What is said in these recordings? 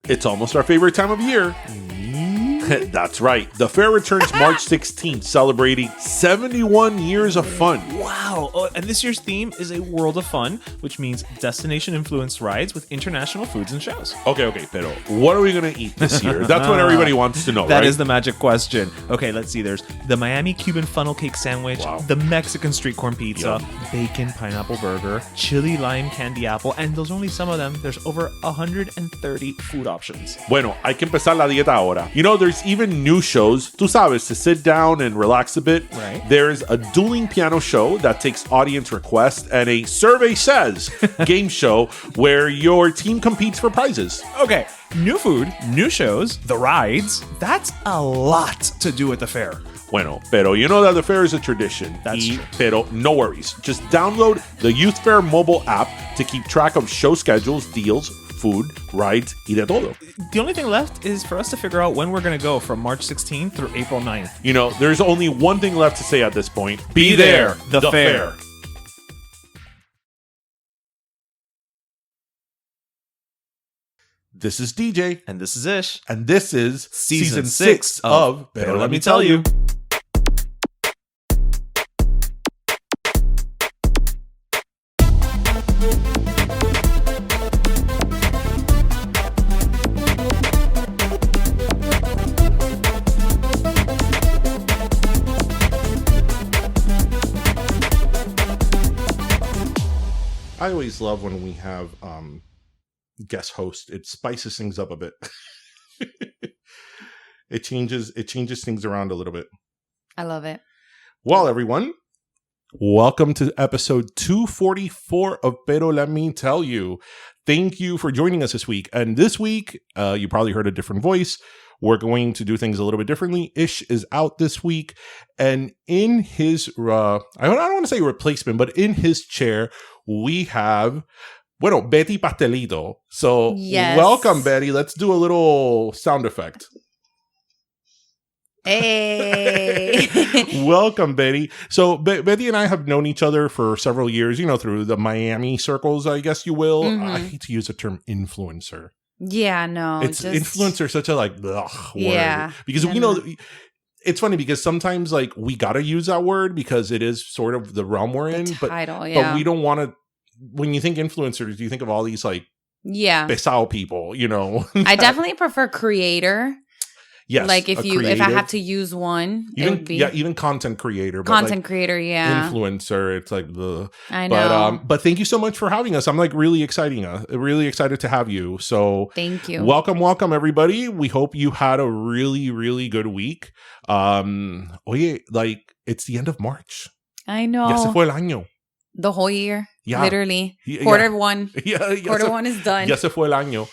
It's almost our favorite time of year. That's right. The fair returns March 16th, celebrating 71 years of fun. Wow. Oh, and this year's theme is a world of fun, which means destination-influenced rides with international foods and shows. Okay, pero what are we going to eat this year? That's what everybody wants to know, That right? is the magic question. Okay, let's see. There's the Miami Cuban funnel cake sandwich, the Mexican street corn pizza, bacon pineapple burger, chili lime candy apple, and those are only some of them. There's over 130 food options. Bueno, hay que empezar la dieta ahora. You know, there's even new shows, tú sabes, to sit down and relax a bit. Right. There's a dueling piano show that takes audience requests and a survey says game show where your team competes for prizes. Okay, new food, new shows, the rides. That's a lot to do at the fair. Bueno, pero you know that the fair is a tradition. That's true. Pero no worries. Just download the Youth Fair mobile app to keep track of show schedules, deals, food, rides, y de todo. The only thing left is for us to figure out when we're going to go from March 16th through April 9th. You know, there's only one thing left to say at this point. Be there, the fair. This is DJ. And this is Ish. And this is Season 6 of Pero Let Me Tell You. I always love when we have guest host. It spices things up a bit. It changes things around a little bit. I love it. Well, everyone, welcome to episode 244 of Pero Let Me Tell You. Thank you for joining us this week. And this week, you probably heard a different voice. We're going to do things a little bit differently. Ish is out this week. And in his, I don't want to say replacement, but in his chair, we have, Betty Pastelitos. So yes. Welcome, Betty. Let's do a little sound effect. Hey. Welcome, Betty. So Betty and I have known each other for several years, through the Miami circles, I guess you will. Mm-hmm. I hate to use the term influencer. Yeah, no. It's influencer, such a word. Yeah. Because it's funny because sometimes we gotta use that word because it is sort of the realm we're in. Title, but we don't want to. When you think influencers, you think of all these pesado people. I definitely prefer creator. Yes, if I have to use one, it would be even content creator. Content creator, yeah. Influencer, it's like the. I know. But thank you so much for having us. I'm really excited to have you. So thank you. Welcome, everybody. We hope you had a really, really good week. Oye, it's the end of March. I know. Ya se fue el año. The whole year. Yeah. Literally. Quarter one. Yeah. Quarter one is done. Ya se fue el año.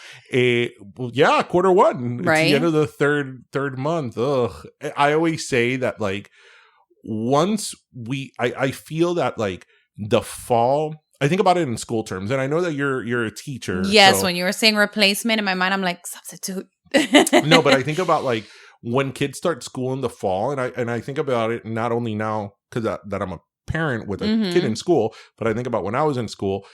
Quarter one. Right. It's the end of the third month. Ugh. I always say that once I feel that the fall, I think about it in school terms, and I know that you're a teacher. Yes, so. When you were saying replacement, in my mind I'm like substitute. No, but I think about when kids start school in the fall, and I think about it not only now because that I'm a parent with a kid in school, but I think about when I was in school,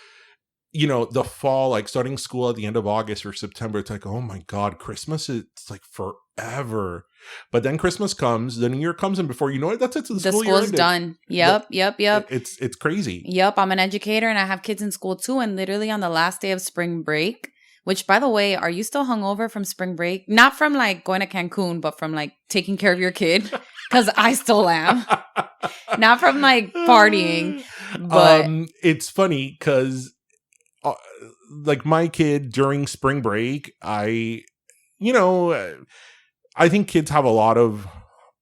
the fall, starting school at the end of August or September, it's oh my God, Christmas is forever. But then Christmas comes, the New Year comes, and before you know it, that's it. The school's done. Yep. It's crazy. Yep. I'm an educator and I have kids in school too. And literally on the last day of spring break, which, by the way, are you still hungover from spring break? Not from going to Cancun, but from taking care of your kid. Because I still am. Not from partying. But it's funny because my kid during spring break, I think kids have a lot of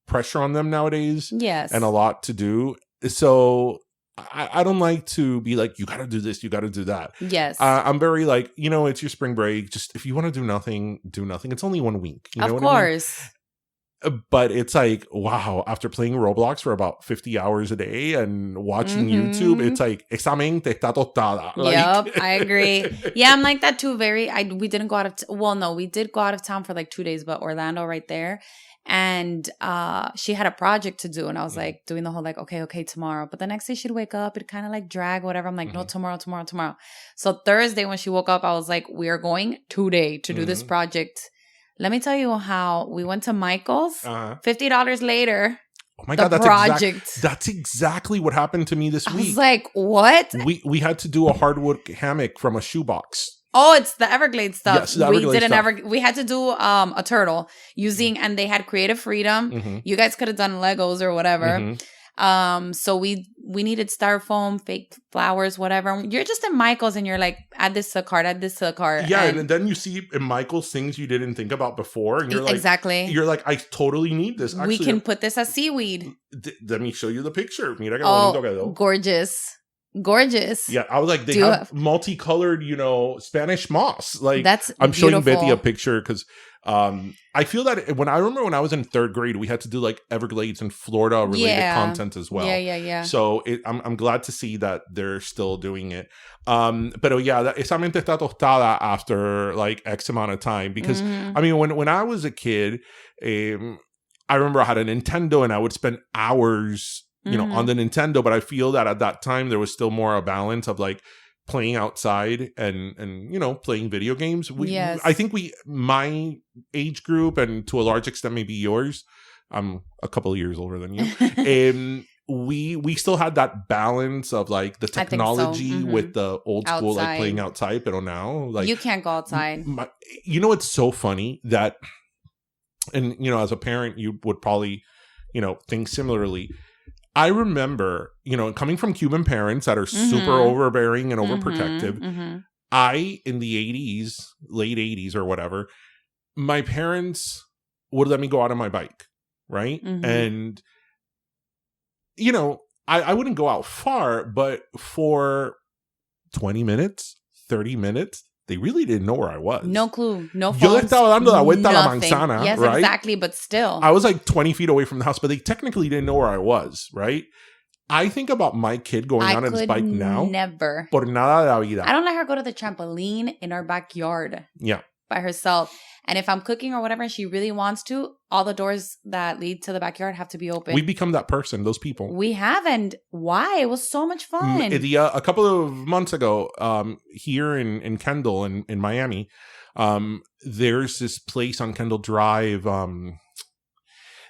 pressure on them nowadays. Yes. And a lot to do. So I don't like to be you got to do this, you got to do that. Yes. I'm very it's your spring break. Just if you want to do nothing, do nothing. It's only 1 week. You know of course. I mean? But it's like, wow, after playing Roblox for about 50 hours a day and watching YouTube, it's like, esa mente está tostada. Yep, I agree. Yeah, I'm like that too. We didn't go out of, we did go out of town for like 2 days, but Orlando right there. And she had a project to do. And I was like doing the whole like, okay, tomorrow. But the next day she'd wake up, it'd kind of like drag, whatever. I'm like, no, tomorrow. So Thursday when she woke up, I was like, we are going today to do this project. Let me tell you how we went to Michael's. $50 later. Oh my God, that's exactly what happened to me this week. I was like, what? We had to do a hardwood hammock from a shoebox. Oh, it's the Everglades stuff. Yes, the Everglades stuff. We had to do a turtle and they had creative freedom. You guys could have done Legos or whatever. So we needed styrofoam, fake flowers, whatever. You're just in Michael's and you're like, add this to a cart. Yeah, and then you see in Michael's things you didn't think about before. And you're like, exactly. You're like, I totally need this. Actually, we can put this as seaweed. Let me show you the picture. Mira que bonito quedó. Gorgeous. Yeah, I was like, they have multicolored, Spanish moss. Like, that's I'm beautiful. showing Betty a picture because I feel that when I was in third grade, we had to do like Everglades and Florida related content as well. Yeah. So I'm glad to see that they're still doing it. Pero yeah, esa mente está tostada after like X amount of time because I mean, when I was a kid, I remember I had a Nintendo and I would spend hours on the Nintendo, but I feel that at that time there was still more a balance of like playing outside and playing video games. I think my age group and to a large extent maybe yours, I'm a couple of years older than you. We still had that balance of like the technology with the old school like playing outside, but now like you can't go outside. It's so funny that, and as a parent you would probably think similarly. I remember, coming from Cuban parents that are super overbearing and overprotective, in the 80s, late 80s or whatever, my parents would let me go out on my bike, right? And, I wouldn't go out far, but for 20 minutes, 30 minutes, they really didn't know where I was. No clue. No phones. Yo le estaba dando la vuelta a la manzana, yes, right? Exactly, but still. I was like 20 feet away from the house, but they technically didn't know where I was, right? I think about my kid going on his bike now. Never. Por nada de la vida. I don't let her go to the trampoline in our backyard. Yeah. By herself. And if I'm cooking or whatever and she really wants to, all the doors that lead to the backyard have to be open. We become that person, those people. We haven't. Why? It was so much fun. A couple of months ago, here in Kendall, in Miami, there's this place on Kendall Drive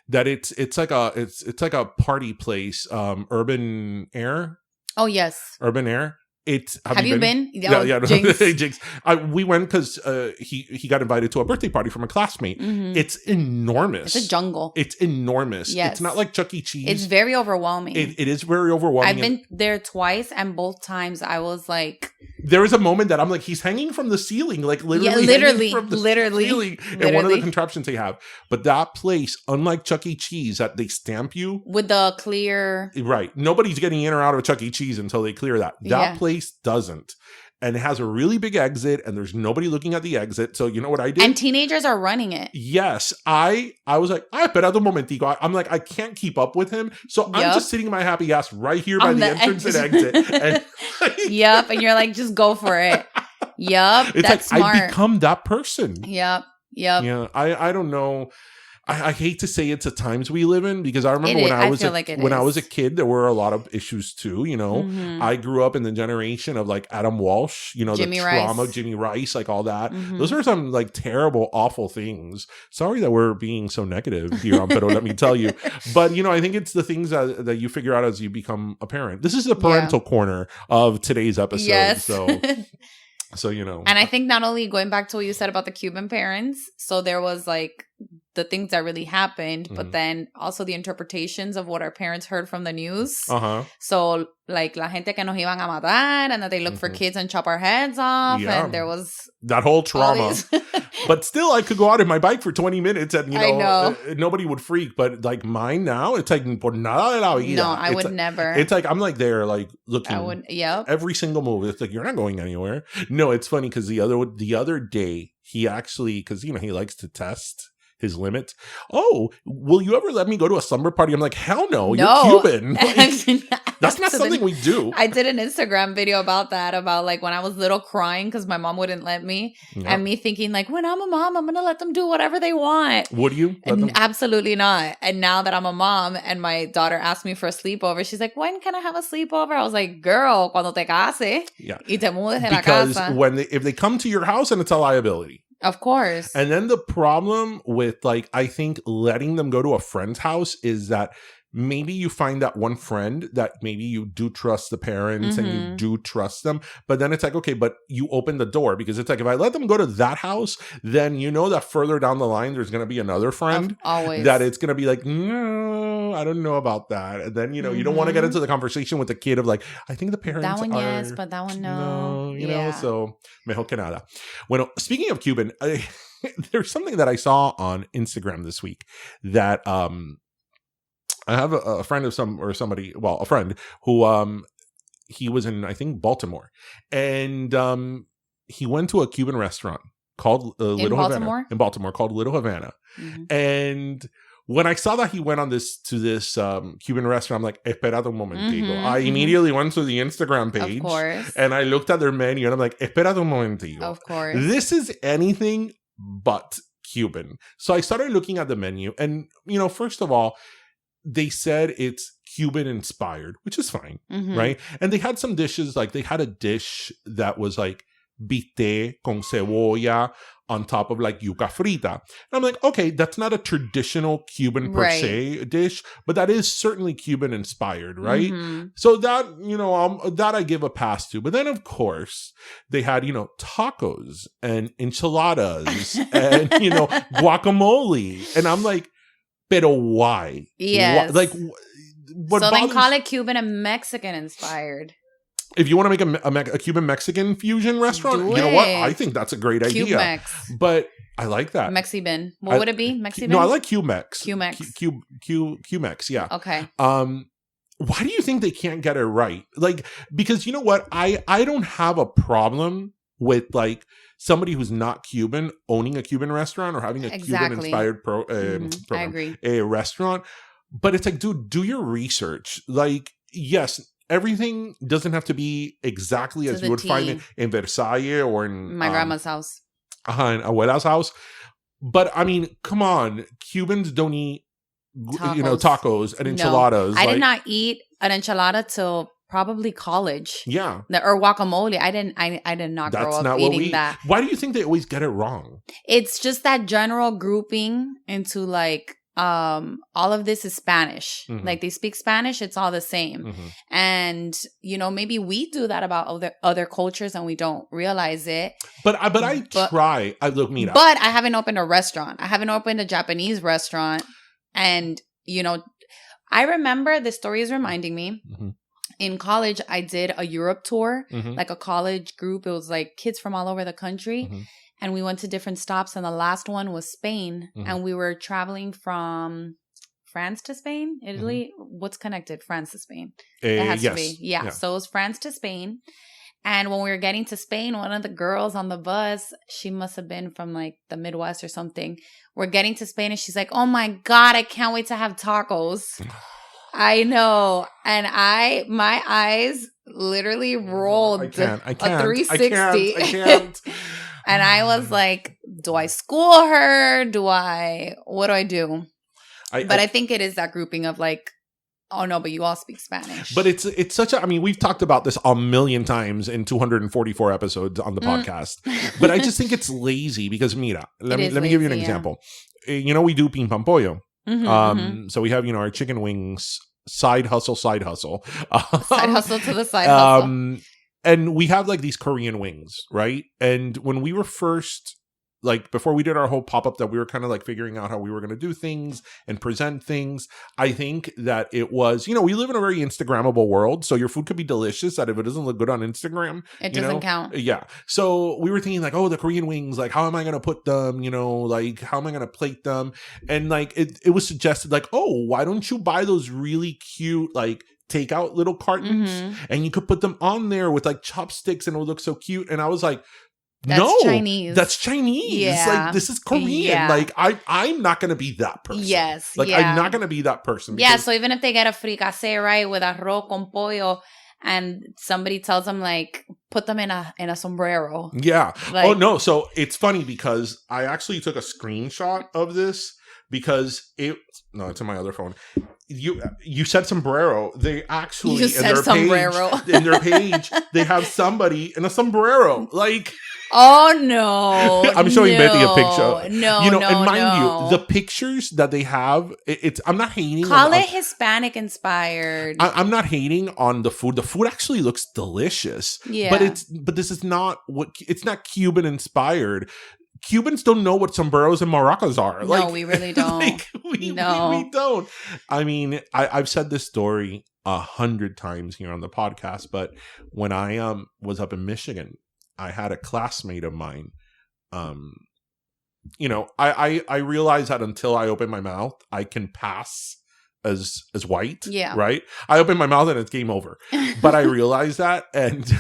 that it's like a party place, Urban Air. Oh, yes. Urban Air. Have you been? Yeah. Jinx. Jinx. We went because he got invited to a birthday party from a classmate. It's enormous. It's a jungle. It's enormous. Yes. It's not like Chuck E. Cheese. It's very overwhelming. It is very overwhelming. I've been there twice, and both times I was like... There was a moment that I'm like, he's hanging from the ceiling, like literally from the ceiling in one of the contraptions they have. But that place, unlike Chuck E. Cheese, that they stamp you with the clear, right? Nobody's getting in or out of a Chuck E. Cheese until they clear that. That place doesn't, and it has a really big exit, and there's nobody looking at the exit. So you know what I did? And teenagers are running it. Yes, I was like, espérate un momentico. I'm like, I can't keep up with him, so I'm just sitting my happy ass right here by the entrance and exit. And yep, and you're like, just go for it. Yep, it's that's like smart. I become that person. Yep. Yeah, I don't know. I hate to say it's the times we live in because I remember when I was a kid, there were a lot of issues too. I grew up in the generation of like Adam Walsh, Jimmy the trauma, Rice. Jimmy Rice, like all that. Those are some like terrible, awful things. Sorry that we're being so negative here on Pero Let Me Tell You. But, I think it's the things that you figure out as you become a parent. This is the parental corner of today's episode. Yes. So, And I think not only going back to what you said about the Cuban parents, so there was like the things that really happened, but then also the interpretations of what our parents heard from the news. So like la gente que nos iban a matar and that they look for kids and chop our heads off. Yeah. And there was that whole trauma. But still, I could go out on my bike for 20 minutes and, I know. Nobody would freak. But like mine now, it's like por nada de la vida. No, I would never. It's like I'm like there, like looking. I would, yep. Every single move. It's like, you're not going anywhere. No, it's funny because the other day, he actually, because, he likes to test his limits. Oh, will you ever let me go to a slumber party? I'm like, hell no, No. you're Cuban. That's not something we do. I did an Instagram video about that, about like when I was little crying because my mom wouldn't let me. Yep. And me thinking like, when I'm a mom, I'm going to let them do whatever they want. Would you? Absolutely not. And now that I'm a mom and my daughter asked me for a sleepover, she's like, when can I have a sleepover? I was like, girl, cuando te case yeah. y te mudes de la Because casa. if they come to your house, and it's a liability. Of course. And then the problem with like, I think letting them go to a friend's house is that maybe you find that one friend that maybe you do trust the parents and you do trust them. But then it's like, okay, but you open the door, because it's like, if I let them go to that house, then you know that further down the line, there's going to be another friend always that it's going to be like, no, I don't know about that. And then, you know, you don't want to get into the conversation with the kid of like, I think the parents that one, are, yes, but that one, no. You know, so mejor que nada. Bueno, speaking of Cuban, there's something that I saw on Instagram this week that, I have a friend of a friend who, he was in, I think, Baltimore. And he went to a Cuban restaurant called Little Havana. In Baltimore, called Little Havana. And when I saw that he went on to this Cuban restaurant, I'm like, esperad un momentico. I immediately went to the Instagram page. Of course. And I looked at their menu and I'm like, esperad un momentico. Of course. This is anything but Cuban. So I started looking at the menu. And, you know, first of all, they said it's Cuban inspired, which is fine, right? And they had some dishes, like they had a dish that was like bistec con cebolla on top of like yuca frita. And I'm like, okay, that's not a traditional Cuban per se dish, but that is certainly Cuban inspired, right? So that, you know, that I give a pass to. But then, of course, they had, you know, tacos and enchiladas and, you know, guacamole. And I'm like, pero why? Yes. Like, what so bothers- then call it Cuban and Mexican inspired. If you want to make a Cuban Mexican fusion restaurant, you know what? I think that's a great idea. CuMex. But I like that. Mexibin. What would it be? Mexibin? No, I like CuMex. CuMex. CuMex, yeah. Okay. Why do you think they can't get it right? Like, because you know what? I don't have a problem with like somebody who's not Cuban owning a Cuban restaurant or having a Cuban inspired I agree. A restaurant. But it's like, dude, do your research. Like, yes, everything doesn't have to be exactly as you would find it in Versailles or in my grandma's house. In Abuela's house. But I mean, come on, Cubans don't eat tacos and enchiladas. I did not eat an enchilada till probably college. Yeah. Or guacamole. I did not grow up eating that. Why do you think they always get it wrong? It's just that general grouping into like all of this is Spanish. Like they speak Spanish, it's all the same. And you know, maybe we do that about other cultures and we don't realize it. But I look me up. But I haven't opened a restaurant. I haven't opened a Japanese restaurant. And you know, I remember the story is reminding me. In college, I did a Europe tour, like a college group. It was like kids from all over the country. And we went to different stops. And the last one was Spain. And we were traveling from France to Spain, Italy. What's connected? France to Spain. It has to be. Yeah. So it was France to Spain. And when we were getting to Spain, one of the girls on the bus, she must have been from like the Midwest or something. We're getting to Spain and she's like, oh my God, I can't wait to have tacos. I know. And my eyes literally rolled I can't. a 360. I can't. And I was like, do I school her? What do I do? I think it is that grouping of like, oh no, but you all speak Spanish. But it's such a, I mean, we've talked about this a million times in 244 episodes on the podcast. But I just think it's lazy because mira, let me give you an example. You know, we do ping pong pollo. So we have, you know, our chicken wings side hustle. Side hustle to the side hustle. And we have like these Korean wings, right? And when we were first, like before we did our whole pop-up that we were kind of like figuring out how we were going to do things and present things, I think that it was, you know, we live in a very Instagrammable world. So your food could be delicious, that if it doesn't look good on Instagram, it doesn't count. Yeah. So we were thinking like, oh, the Korean wings, like how am I going to put them? You know, like how am I going to plate them? And like it was suggested like, oh, why don't you buy those really cute like takeout little cartons and you could put them on there with like chopsticks and it would look so cute. And I was like, That's Chinese. That's Chinese. Yeah. Like, this is Korean. Yeah. Like, I'm not going to be that person. Yes. Like, yeah. I'm not going to be that person. Yeah, so even if they get a fricassé, right, with arroz con pollo, and somebody tells them, like, put them in a sombrero. Yeah. Like, oh, no. So it's funny because I actually took a screenshot of this because it's in my other phone. You said sombrero. They actually in their page they have somebody in a sombrero. Like, oh no! I'm showing Betty a picture. No, and mind you, the pictures that they have, it's. I'm not hating. Call it Hispanic inspired. I'm not hating on the food. The food actually looks delicious. Yeah, but this is not it's not Cuban inspired. Cubans don't know what sombreros and maracas are. No, we really don't. We don't. I mean, I've said this story 100 times here on the podcast, but when I was up in Michigan, I had a classmate of mine. I realized that until I open my mouth, I can pass as white. Yeah. Right? I open my mouth and it's game over. But I realized that and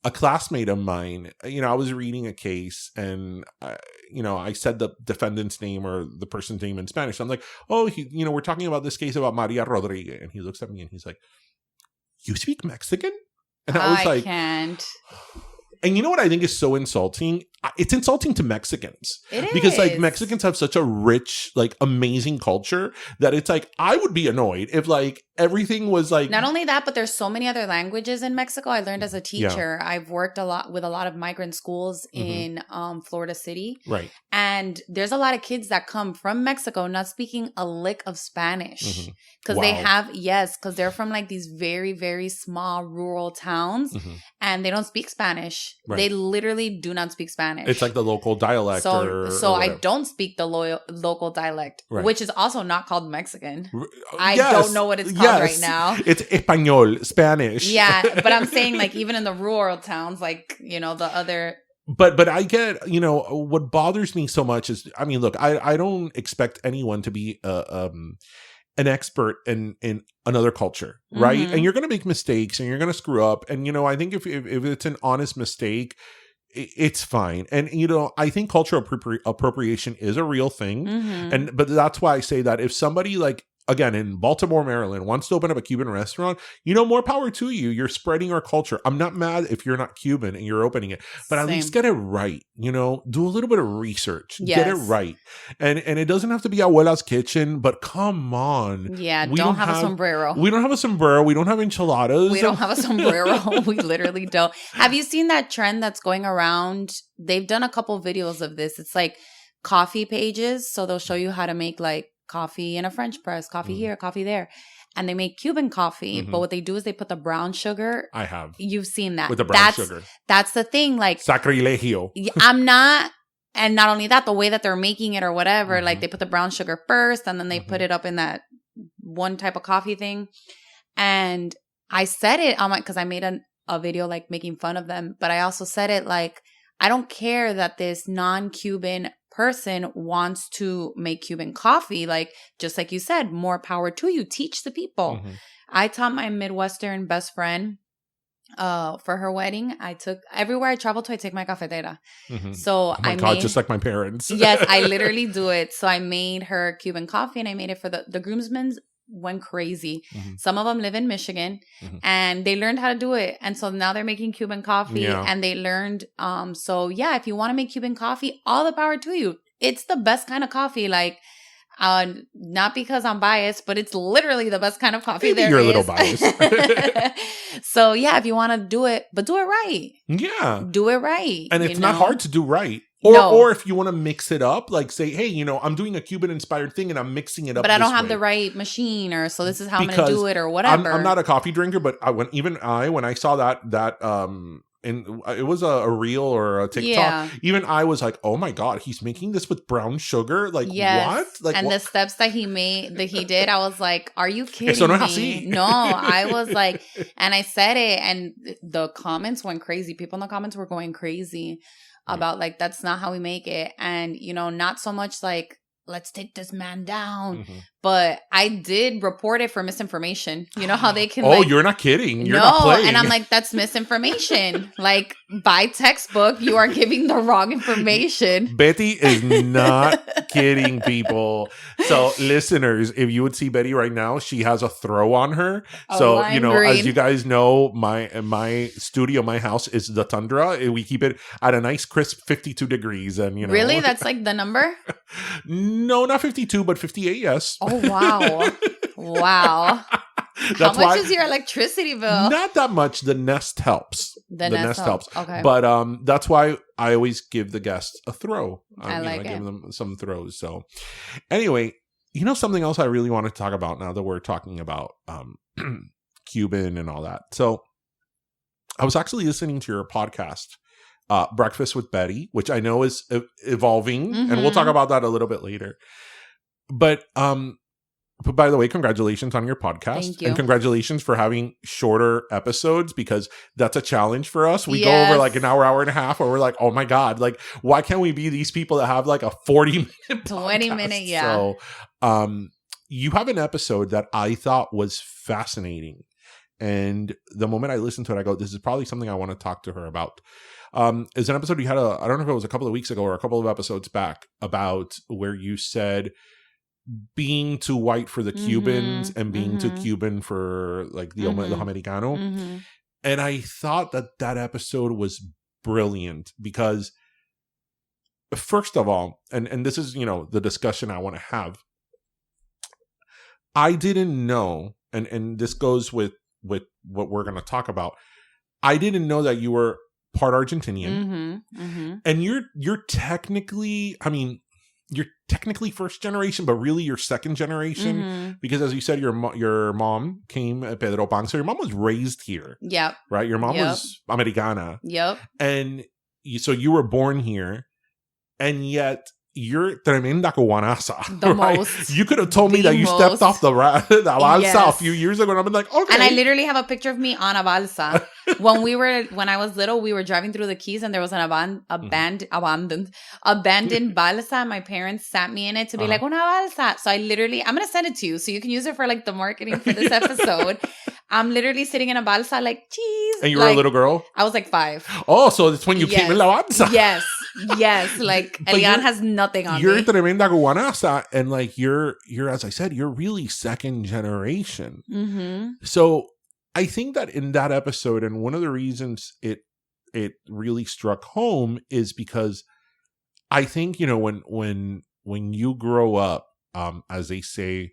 a classmate of mine, I was reading a case and, I said the defendant's name or the person's name in Spanish. I'm like, oh, we're talking about this case about Maria Rodriguez. And he looks at me and he's like, you speak Mexican? And I was like, can't. And you know what I think is so insulting? It's insulting to Mexicans. It is. Because like Mexicans have such a rich, like amazing culture that it's like, I would be annoyed if like everything was like. Not only that, but there's so many other languages in Mexico. I learned as a teacher. Yeah. I've worked with a lot of migrant schools in Florida City. Right. And there's a lot of kids that come from Mexico not speaking a lick of Spanish. Because they have, because they're from like these very, very small rural towns and they don't speak Spanish. Right. They literally do not speak Spanish. It's like the local dialect. So I don't speak the local dialect, which is also not called Mexican. I don't know what it's called right now. It's Español, Spanish. Yeah, but I'm saying like even in the rural towns, like, the other... But I get, what bothers me so much is, I mean, look, I don't expect anyone to be an expert in another culture, right? And you're going to make mistakes and you're going to screw up. And, I think if it's an honest mistake, it's fine. And, I think cultural appropriation is a real thing. But that's why I say that if somebody like, again, in Baltimore, Maryland, wants to open up a Cuban restaurant, more power to you. You're spreading our culture. I'm not mad if you're not Cuban and you're opening it, but at least get it right. Do a little bit of research. Yes. Get it right. And it doesn't have to be Abuela's kitchen, but come on. Yeah, we don't have a sombrero. We don't have a sombrero. We don't have enchiladas. We don't have a sombrero. We literally don't. Have you seen that trend that's going around? They've done a couple videos of this. It's like coffee pages. So they'll show you how to make like coffee in a French press, coffee here, coffee there. And they make Cuban coffee, but what they do is they put the brown sugar. I have. You've seen that. With the brown sugar. That's the thing. Like, sacrilegio. I'm not, and not only that, the way that they're making it or whatever, like they put the brown sugar first and then they put it up in that one type of coffee thing. And I said it on because I made a video like making fun of them, but I also said it like, I don't care that this non-Cuban person wants to make Cuban coffee. Like, just like you said, more power to you. Teach the people. I taught my Midwestern best friend for her wedding. I took everywhere I travel to, I take my cafetera. So just like my parents. Yes, I literally do it. So I made her Cuban coffee and I made it for the groomsmen. Went crazy. Some of them live in Michigan and they learned how to do it. And so now they're making Cuban coffee and they learned. So yeah, if you want to make Cuban coffee, all the power to you. It's the best kind of coffee. Like, not because I'm biased, but it's literally the best kind of coffee there is. You're a little biased. So yeah, if you want to do it, but do it right. Yeah. Do it right. And it's not hard to do right. Or if you want to mix it up, like say, hey, I'm doing a Cuban inspired thing and I'm mixing it up. But I don't have the right machine, or so this is how I'm going to do it, or whatever. I'm not a coffee drinker, but when I saw that and it was a reel or a TikTok, even I was like, oh my God, he's making this with brown sugar. Like, what? Like, and what? The steps that he did, I was like, are you kidding me? No, I was like, and I said it, and the comments went crazy. People in the comments were going crazy about like, that's not how we make it. And, not so much like, let's take this man down, But I did report it for misinformation. You know how they can you're not kidding. You're not playing. And I'm like, that's misinformation. Like, by textbook, you are giving the wrong information. Betty is not kidding, people. So, listeners, if you would see Betty right now, she has a throw on her. So, as you guys know, my studio, my house is the tundra. We keep it at a nice crisp 52 degrees. And, Really? That's like the number? No, not 52, but 58, yes. Oh, wow. Wow. How much is your electricity bill? Not that much. The Nest helps. The Nest helps. Okay. But that's why I always give the guests a throw. I give them some throws. So anyway, something else I really want to talk about now that we're talking about Cuban and all that. So I was actually listening to your podcast, Breakfast with Betty, which I know is evolving, and we'll talk about that a little bit later. But by the way, congratulations on your podcast. Thank you. And congratulations for having shorter episodes, because that's a challenge for us. We go over like an hour and a half, where we're like, oh my God, like, why can't we be these people that have like a 40-minute 20-minute, yeah. So you have an episode that I thought was fascinating. And the moment I listened to it, I go, this is probably something I want to talk to her about. It's an episode you had, I don't know if it was a couple of weeks ago or a couple of episodes back, about where you said being too white for the Cubans and being too Cuban for like the Americano. And I thought that episode was brilliant because, first of all, and this is, the discussion I want to have. I didn't know, and this goes with what we're going to talk about. I didn't know that you were part Argentinian, and you're technically, you're technically first generation, but really you're second generation, because as you said, your mom came at Pedro Pan, so your mom was raised here. Yep. Right? Your mom was Americana. Yep. And so you were born here, and yet you're tremenda cubanaza. The right? most. You could have told me that you stepped off the balsa a few years ago, and I've been like, okay. And I literally have a picture of me on a balsa. When I was little, we were driving through the Keys, and there was an abandoned balsa. My parents sat me in it to be like, una balsa. So I'm going to send it to you so you can use it for like the marketing for this episode. I'm literally sitting in a balsa like, cheese. And you were a little girl? I was like 5. Oh, so it's when you came in la balsa. Yes. Like, Elian has nothing on me. You're tremenda cubanaza, and like you're, as I said, you're really second generation. So I think that in that episode, and one of the reasons it really struck home is because I think, when you grow up, as they say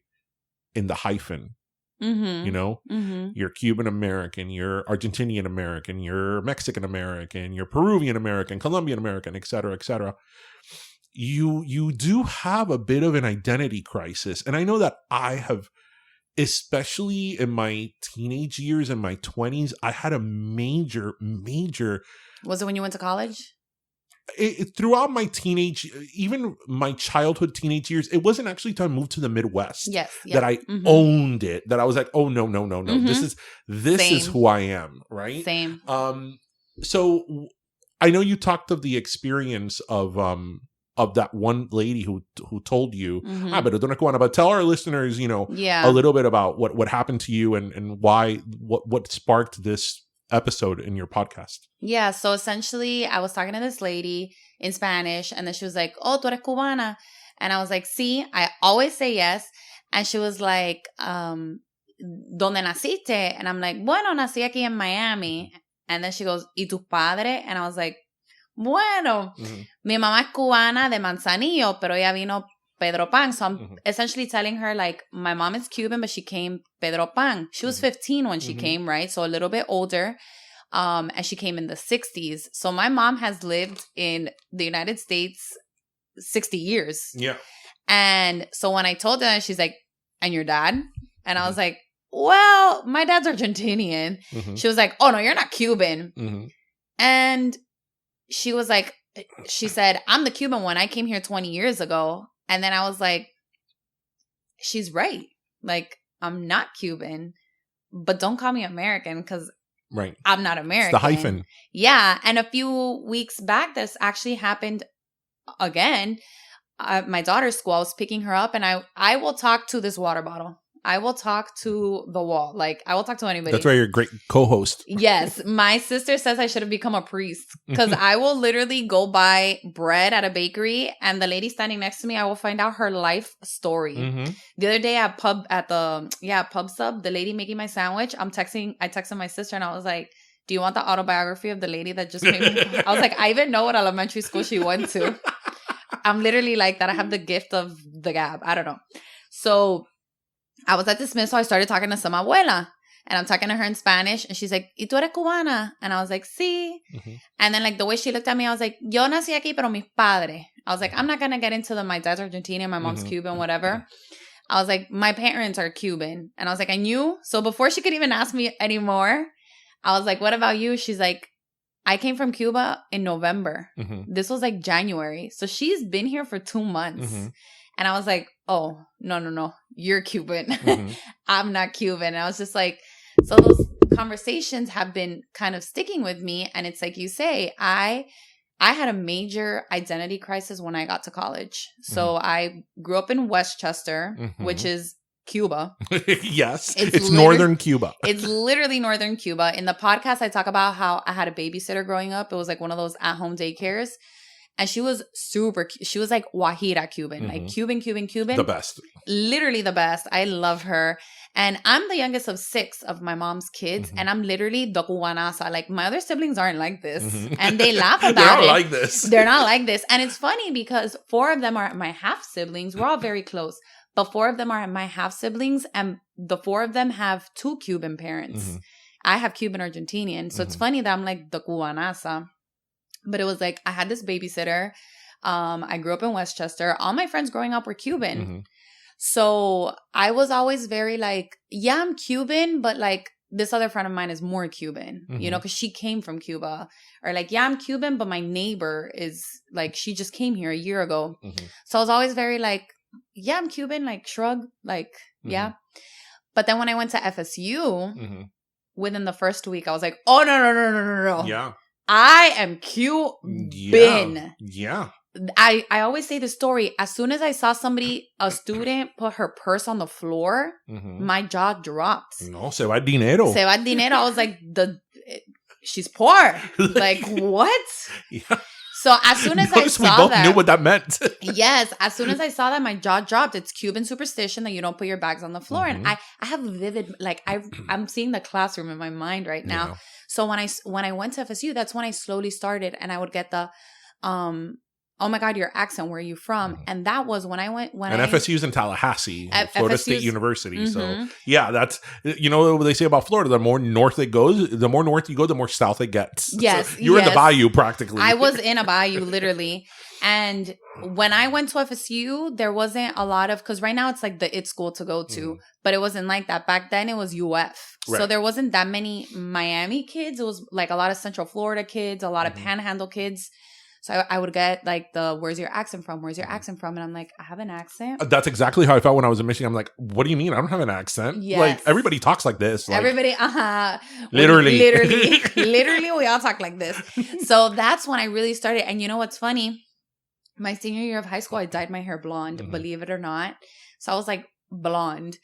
in the hyphen, you're Cuban American, you're Argentinian American, you're Mexican American, you're Peruvian American, Colombian American, et cetera, et cetera. You do have a bit of an identity crisis. And I know that I have, especially in my teenage years and my 20s, I had a major. Was it when you went to college? Throughout my even my childhood, teenage years, it wasn't actually until I moved to the Midwest that I owned it, that I was like, oh, no. This is who I am, right? Same. So I know you talked of the experience of that one lady who told you, but tell our listeners, a little bit about what happened to you and why, what sparked this episode in your podcast. Yeah, so essentially I was talking to this lady in Spanish, and then she was like, oh, tú eres cubana? And I was like, sí, I always say yes. And she was like, ¿Dónde naciste? And I'm like, bueno, nací aquí en Miami. And then she goes, ¿y tu padre? And I was like, bueno, mi mamá es cubana de Manzanillo, pero ella vino Pedro Pan. So I'm essentially telling her, like, my mom is Cuban, but she came Pedro Pan. She was 15 when she came, right? So a little bit older. And she came in the 60s. So my mom has lived in the United States 60 years. Yeah. And so when I told her, she's like, and your dad? And I was like, well, my dad's Argentinian. She was like, oh, no, you're not Cuban. And she was like, she said, I'm the Cuban one. I came here 20 years ago. And then I was like, she's right. Like, I'm not Cuban, but don't call me American because I'm not American. It's the hyphen. Yeah. And a few weeks back, this actually happened again. my daughter's school, I was picking her up, and I will talk to this water bottle. I will talk to the wall. Like, I will talk to anybody. That's why you're a great co-host. Yes. My sister says I should have become a priest, because I will literally go buy bread at a bakery, and the lady standing next to me, I will find out her life story. The other day at pub sub, the lady making my sandwich, I texted my sister, and I was like, do you want the autobiography of the lady that just made me? I was like, I even know what elementary school she went to. I'm literally like that. I have the gift of the gab. I don't know. So I was at dismissal. I started talking to some abuela, and I'm talking to her in Spanish, and she's like, ¿Y tú eres cubana? And I was like, sí. And then, like, the way she looked at me, I was like, yo nací aquí, pero mis padres. I was like, I'm not going to get into my dad's Argentinian, my mom's Cuban, whatever. I was like, my parents are Cuban. And I was like, and you? So before she could even ask me anymore, I was like, what about you? She's like, I came from Cuba in November. This was like January. So she's been here for 2 months. And I was like, oh, no. You're Cuban. I'm not Cuban. And I was just like, so those conversations have been kind of sticking with me. And it's like you say, I had a major identity crisis when I got to college. So I grew up in Westchester, which is Cuba. Yes. It's northern Cuba. It's literally northern Cuba. In the podcast, I talk about how I had a babysitter growing up. It was like one of those at-home daycares. And she was super cute. She was like Guajira Cuban, like Cuban. The best. Literally the best. I love her. And I'm the youngest of 6 of my mom's kids. And I'm literally the Cubanaza. Like, my other siblings aren't like this. And they laugh about it. They're not like this. They're not like this. And it's funny because 4 of them are my half-siblings. We're all very close. But 4 of them are my half-siblings. And the 4 of them have 2 Cuban parents. I have Cuban Argentinian. So it's funny that I'm like the Cubanaza. But it was like, I had this babysitter. I grew up in Westchester. All my friends growing up were Cuban. So I was always very like, yeah, I'm Cuban, but like this other friend of mine is more Cuban, you know, because she came from Cuba. Or like, yeah, I'm Cuban, but my neighbor is like, she just came here a year ago. So I was always very like, yeah, I'm Cuban, like shrug, like, yeah. But then when I went to FSU, within the first week, I was like, oh, no. Yeah. I am Cuban. Yeah. I always say the story. As soon as I saw a student put her purse on the floor, my jaw dropped. No, se va el dinero. Se va el dinero. I was like, she's poor. Like, what? Yeah. So as soon as I saw that. We both knew what that meant. Yes. As soon as I saw that, my jaw dropped. It's Cuban superstition that you don't put your bags on the floor. And I have vivid, like, I'm seeing the classroom in my mind right now. Yeah. So when I went to FSU, that's when I slowly started, and I would get the, oh my God, your accent, where are you from? And that was when I went, FSU's in Tallahassee, Florida State University. So yeah, that's, you know what they say about Florida, the more north it goes, the more north you go, the more south it gets. Yes. So you were in the bayou practically. I was in a bayou, literally. And when I went to FSU, there wasn't a lot of, because right now it's like the it school to go to, but it wasn't like that. Back then it was UF. Right. So there wasn't that many Miami kids. It was like a lot of Central Florida kids, a lot of Panhandle kids. So I would get like where's your accent from? Where's your accent from? And I'm like, I have an accent. That's exactly how I felt when I was in Michigan. I'm like, what do you mean? I don't have an accent. Yes. Like, everybody talks like this. Like, everybody, Literally, we all talk like this. So that's when I really started. And you know what's funny? My senior year of high school, I dyed my hair blonde, believe it or not. So I was like blonde.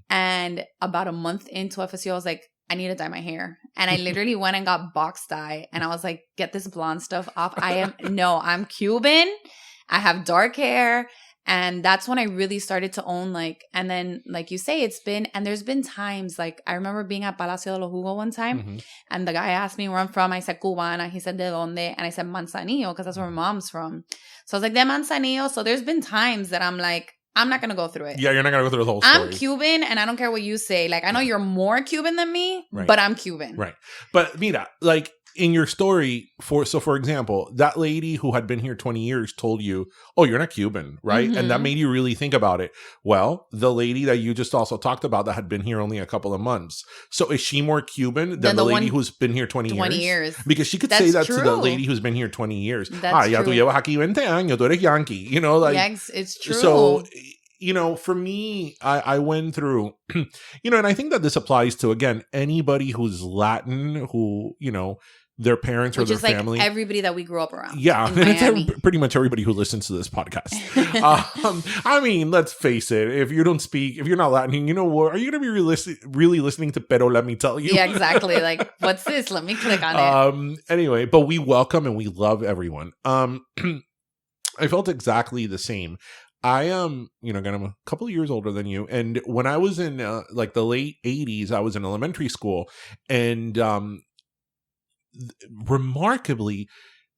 And about a month into FSU, I was like, I need to dye my hair. And I literally went and got box dye. And I was like, get this blonde stuff off. I'm Cuban. I have dark hair. And that's when I really started to own, like, and then, like you say, there's been times, like, I remember being at Palacio de los Jugos one time, and the guy asked me where I'm from. I said, Cubana. He said, ¿de dónde? And I said, Manzanillo, because that's where my mom's from. So I was like, de Manzanillo. So there's been times that I'm like, I'm not going to go through it. Yeah, you're not going to go through the whole story. I'm Cuban, and I don't care what you say. Like, I know you're more Cuban than me, but I'm Cuban. Right. But, mira, like, in your story, for example, that lady who had been here 20 years told you, oh, you're not Cuban, right? And that made you really think about it. Well, the lady that you just also talked about that had been here only a couple of months. So is she more Cuban than the lady who's been here 20 years? Because she could say that to the lady who's been here 20 years. That's ya tú llevas aquí 20 años, tú eres Yankee. You know, like. Yes, it's true. So, you know, for me, I went through, you know, and I think that this applies to, again, anybody who's Latin, who, you know, their parents Which or their is like family. Everybody that we grew up around. Yeah, in Miami. it's pretty much everybody who listens to this podcast. I mean, let's face it. If you're not Latin, you know what? Are you going to be really listening to Pero Let Me Tell You? Yeah, exactly. Like, what's this? Let me click on it. Anyway, but we welcome and we love everyone. I felt exactly the same. I am, I'm a couple of years older than you. And when I was in like the late 80s, I was in elementary school. And remarkably,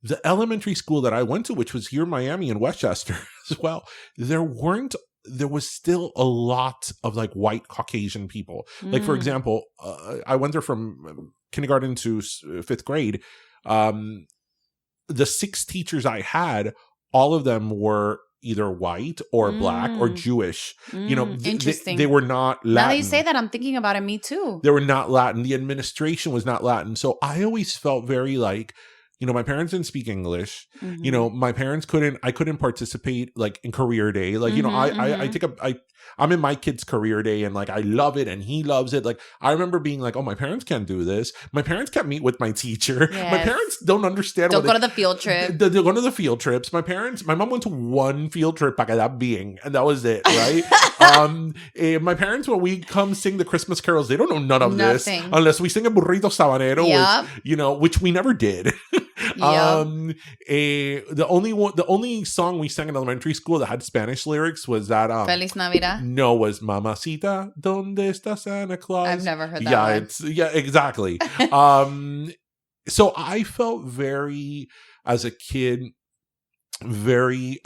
the elementary school that I went to, which was here in Miami in Westchester as well, there was still a lot of like white Caucasian people. Like, for example, I went there from kindergarten to 5th grade. The 6 teachers I had, all of them were either white or black or Jewish. Interesting. They were not Latin. Now that you say that, I'm thinking about it. Me too. They were not Latin. The administration was not Latin. So I always felt very like, my parents didn't speak English. My parents I couldn't participate like in career day. Like, I'm in my kid's career day and like I love it and he loves it. Like I remember being like, oh, my parents can't do this. My parents can't meet with my teacher. Yes. My parents don't understand. Don't go to the field trip. They're going to the field trips. My mom went to one field trip para quedar bien, and that was it, right? My parents, when we come sing the Christmas carols, they don't know none of this unless we sing a burrito sabanero, which we never did. The only song we sang in elementary school that had Spanish lyrics was that Feliz Navidad. No, was Mamacita, ¿Dónde está Santa Claus? I've never heard that one. Exactly. So I felt very, as a kid, very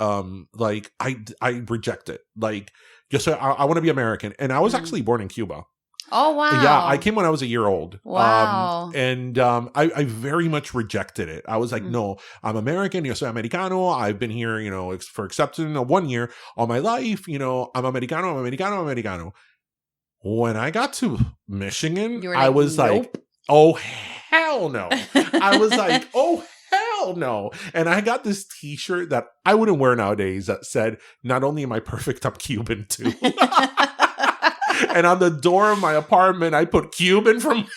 like I reject it. Like, just I want to be American, and I was actually born in Cuba. Oh, wow. Yeah, I came when I was a year old. Wow. I very much rejected it. I was like, no, I'm American. Yo soy americano. I've been here, for exception of 1 year all my life. I'm americano. When I got to Michigan, I was like, oh, hell no. I was like, oh, hell no. And I got this t-shirt that I wouldn't wear nowadays that said, not only am I perfect, I'm Cuban too. And on the door of my apartment, I put Cuban from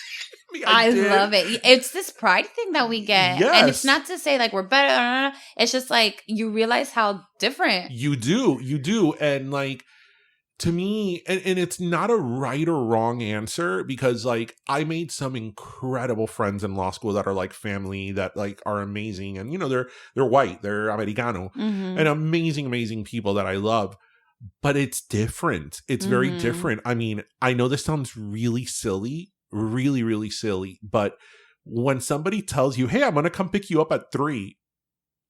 Miami. I love it. It's this pride thing that we get. Yes. And it's not to say like we're better. It's just like you realize how different. You do. And like, to me, and it's not a right or wrong answer, because like I made some incredible friends in law school that are like family, that like are amazing. And they're white, they're Americano, and amazing people that I love. But it's different. It's very different. I mean, I know this sounds really silly, really, really silly. But when somebody tells you, hey, I'm going to come pick you up at 3.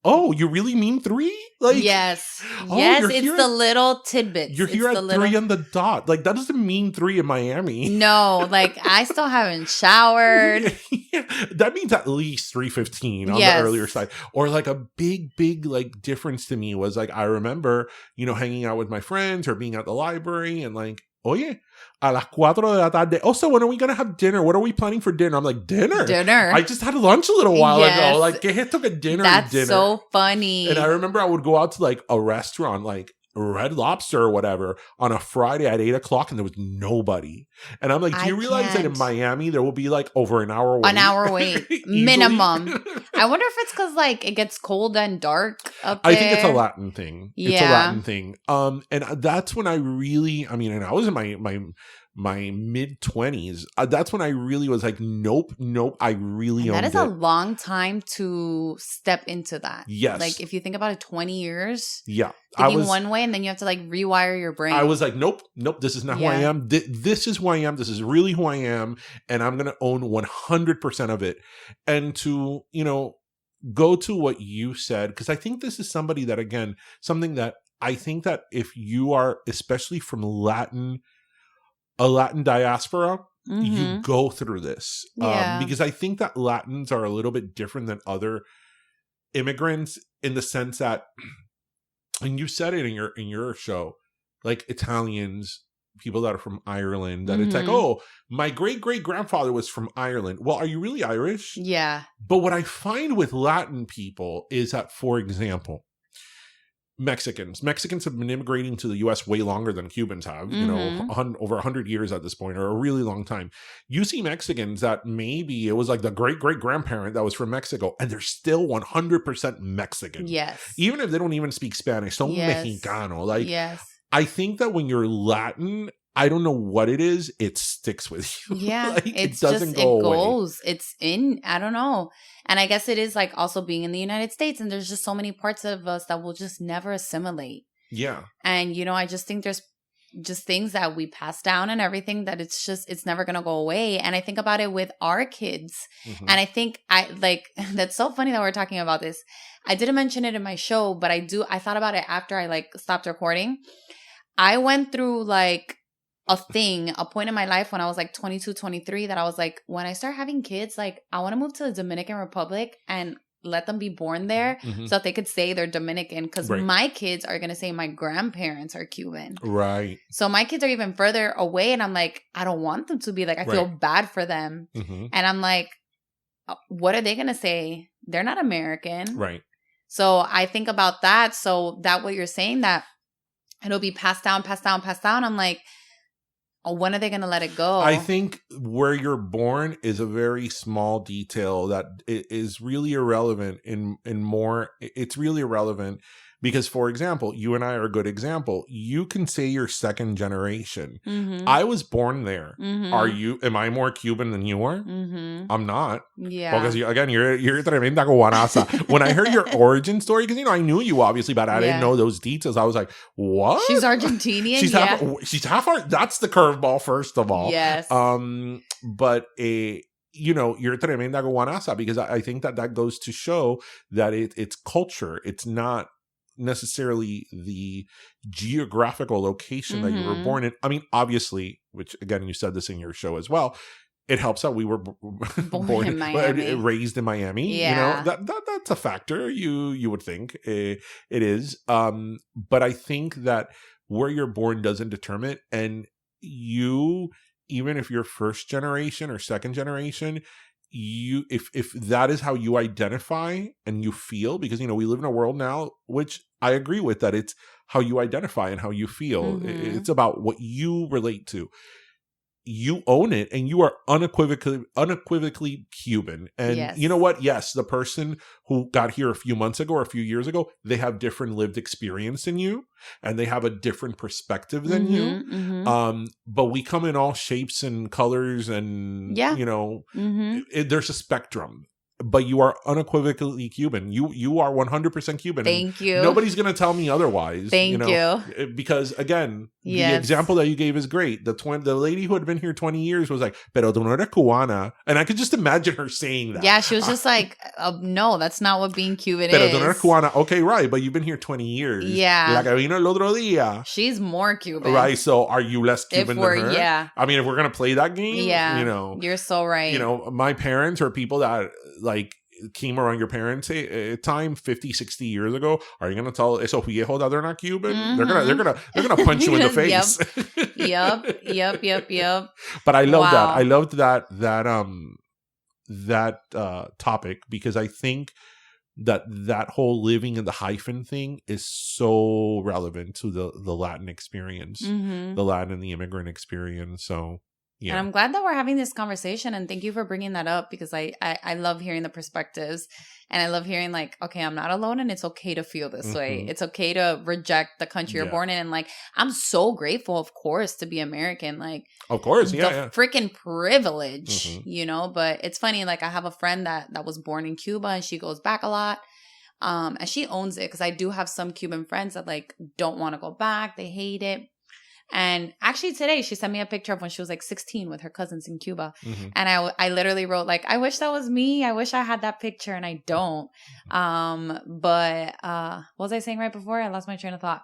Oh, you really mean 3? Like, yes. Yes, it's the little tidbits. You're here at 3 on the dot. Like, that doesn't mean 3 in Miami. No, like, I still haven't showered. Yeah, that means at least 3:15 on the earlier side. Or like a big, like difference to me was like, I remember, hanging out with my friends or being at the library and like, oye, a las 4 de la tarde. Also, when are we going to have dinner? What are we planning for dinner? I'm like, dinner. I just had lunch a little while ago. Like, que took a dinner. That's so funny. And I remember I would go out to like a restaurant, like Red Lobster or whatever, on a Friday at 8 o'clock, and there was nobody. And I'm like, do you realize that in Miami there will be like over an hour wait? An hour wait. Minimum. I wonder if it's because like it gets cold and dark up there. I think it's a Latin thing. Yeah. It's a Latin thing. And that's when I really, and I was in my mid-20s. That's when I really was like, nope, I really owned it. That is a long time to step into that. Yes. Like if you think about it, 20 years. Yeah. Thinking one way, and then you have to like rewire your brain. I was like, nope, this is not who I am. This is who I am. This is really who I am. And I'm going to own 100% of it. And to, go to what you said, because I think this is something that I think that if you are, especially from a Latin diaspora, you go through this. Because I think that Latins are a little bit different than other immigrants in the sense that, and you said it in your show, like Italians, people that are from Ireland, that it's like, oh, my great-great-grandfather was from Ireland. Well, are you really Irish? Yeah. But what I find with Latin people is that, for example, Mexicans have been immigrating to the U.S. way longer than Cubans have, you know, over 100 years at this point, or a really long time. You see Mexicans that maybe it was like the great-great-grandparent that was from Mexico, and they're still 100% Mexican. Yes. Even if they don't even speak Spanish, son Mexicano. Like, yes. I think that when you're Latin, I don't know what it is, it sticks with you. Yeah. Like, it's it doesn't just, go it away. goes. It's in, I don't know. And I guess it is like also being in the United States, and there's just so many parts of us that will just never assimilate. Yeah. And, you know, I just think there's just things that we pass down and everything that it's never going to go away. And I think about it with our kids. And I think that's so funny that we're talking about this. I didn't mention it in my show, but I thought about it after I like stopped recording. I went through like a point in my life when I was like 22, 23 that I was like, when I start having kids, like I want to move to the Dominican Republic and let them be born there so that they could say they're Dominican, because my kids are going to say my grandparents are Cuban. Right. So my kids are even further away, and I'm like, I don't want them to be like, I feel bad for them. And I'm like, what are they going to say? They're not American. Right. So I think about that. So that what you're saying, that it'll be passed down. I'm like, oh, when are they going to let it go? I think where you're born is a very small detail that is really irrelevant it's really irrelevant because, for example, you and I are a good example. You can say you're second generation. I was born there. Am I more Cuban than you are? I'm not. Yeah. Because you're tremenda cubanaza. When I heard your origin story, because, you know, I knew you obviously, but I didn't know those details. I was like, what? She's Argentinian. She's half that's the curveball, first of all. Yes. But you know, you're tremenda cubanaza, because I think that goes to show that it's culture. It's not necessarily the geographical location that you were born in. I mean, obviously, which again, you said this in your show as well, it helps that we were born in Miami, raised in Miami. Yeah. You know, that's a factor. You would think it is. But I think that where you're born doesn't determine, and you, even if you're first generation or second generation, if that is how you identify and you feel, because, you know, we live in a world now, which I agree with, that it's how you identify and how you feel. It's about what you relate to. You own it, and you are unequivocally Cuban. And you know what? Yes, the person who got here a few months ago or a few years ago, they have different lived experience than you, and they have a different perspective than you. But we come in all shapes and colors, and you know, there's a spectrum. But you are unequivocally Cuban. You are 100% Cuban. Thank you. Nobody's going to tell me otherwise. Thank you. Because, again, the example that you gave is great. The lady who had been here 20 years was like, pero tú no eres cubana. And I could just imagine her saying that. Yeah, she was just like, no, that's not what being Cuban is. Pero tú no eres cubana. Okay, right. But you've been here 20 years. Yeah. La que vino el otro día. She's more Cuban. Right. So are you less Cuban than her? Yeah. I mean, if we're going to play that game, you know. You're so right. You know, my parents or people that, like, came around your parents' time 50, 60 years ago, are you going to tell esos viejos that they're not Cuban? They're gonna punch you in the face. Yep. But I love that. I loved that topic, because I think that whole living in the hyphen thing is so relevant to the Latin experience, the Latin and the immigrant experience. So. Yeah. And I'm glad that we're having this conversation, and thank you for bringing that up, because I love hearing the perspectives, and I love hearing like, okay, I'm not alone, and it's okay to feel this way. It's okay to reject the country you're born in. And like, I'm so grateful, of course, to be American. Like, of course, the freaking privilege, you know. But it's funny, like I have a friend that was born in Cuba, and she goes back a lot. And she owns it, because I do have some Cuban friends that like don't want to go back. They hate it. And actually today she sent me a picture of when she was like 16 with her cousins in Cuba. And I literally wrote like, I wish that was me. I wish I had that picture, and I don't. But what was I saying right before? I lost my train of thought.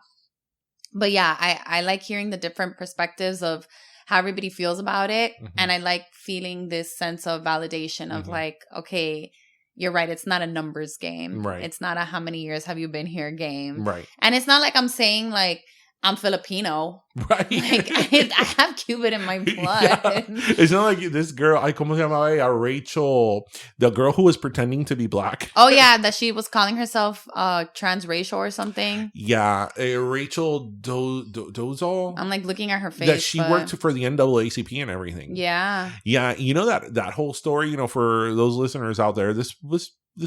But yeah, I like hearing the different perspectives of how everybody feels about it. And I like feeling this sense of validation of like, okay, you're right. It's not a numbers game. Right. It's not a how many years have you been here game. Right. And it's not like I'm saying like, I'm Filipino. Right. Like, I have Cuban in my blood. Yeah. It's not like this girl, ¿cómo se llamaba ella? Rachel, the girl who was pretending to be black. Oh, yeah, that she was calling herself transracial or something. Yeah, Rachel Dozal. I'm like looking at her face. That she worked for the NAACP and everything. Yeah. Yeah, you know that whole story, for those listeners out there, this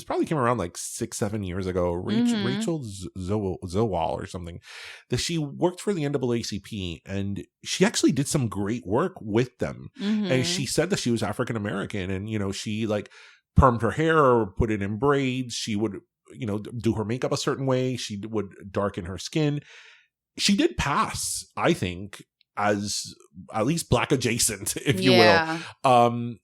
probably came around like 6-7 years ago. Rachel Zowal or something, that she worked for the NAACP and she actually did some great work with them. And she said that she was African American, and she like permed her hair or put it in braids. She would do her makeup a certain way. She would darken her skin. She did pass, I think, as at least black adjacent, if you will.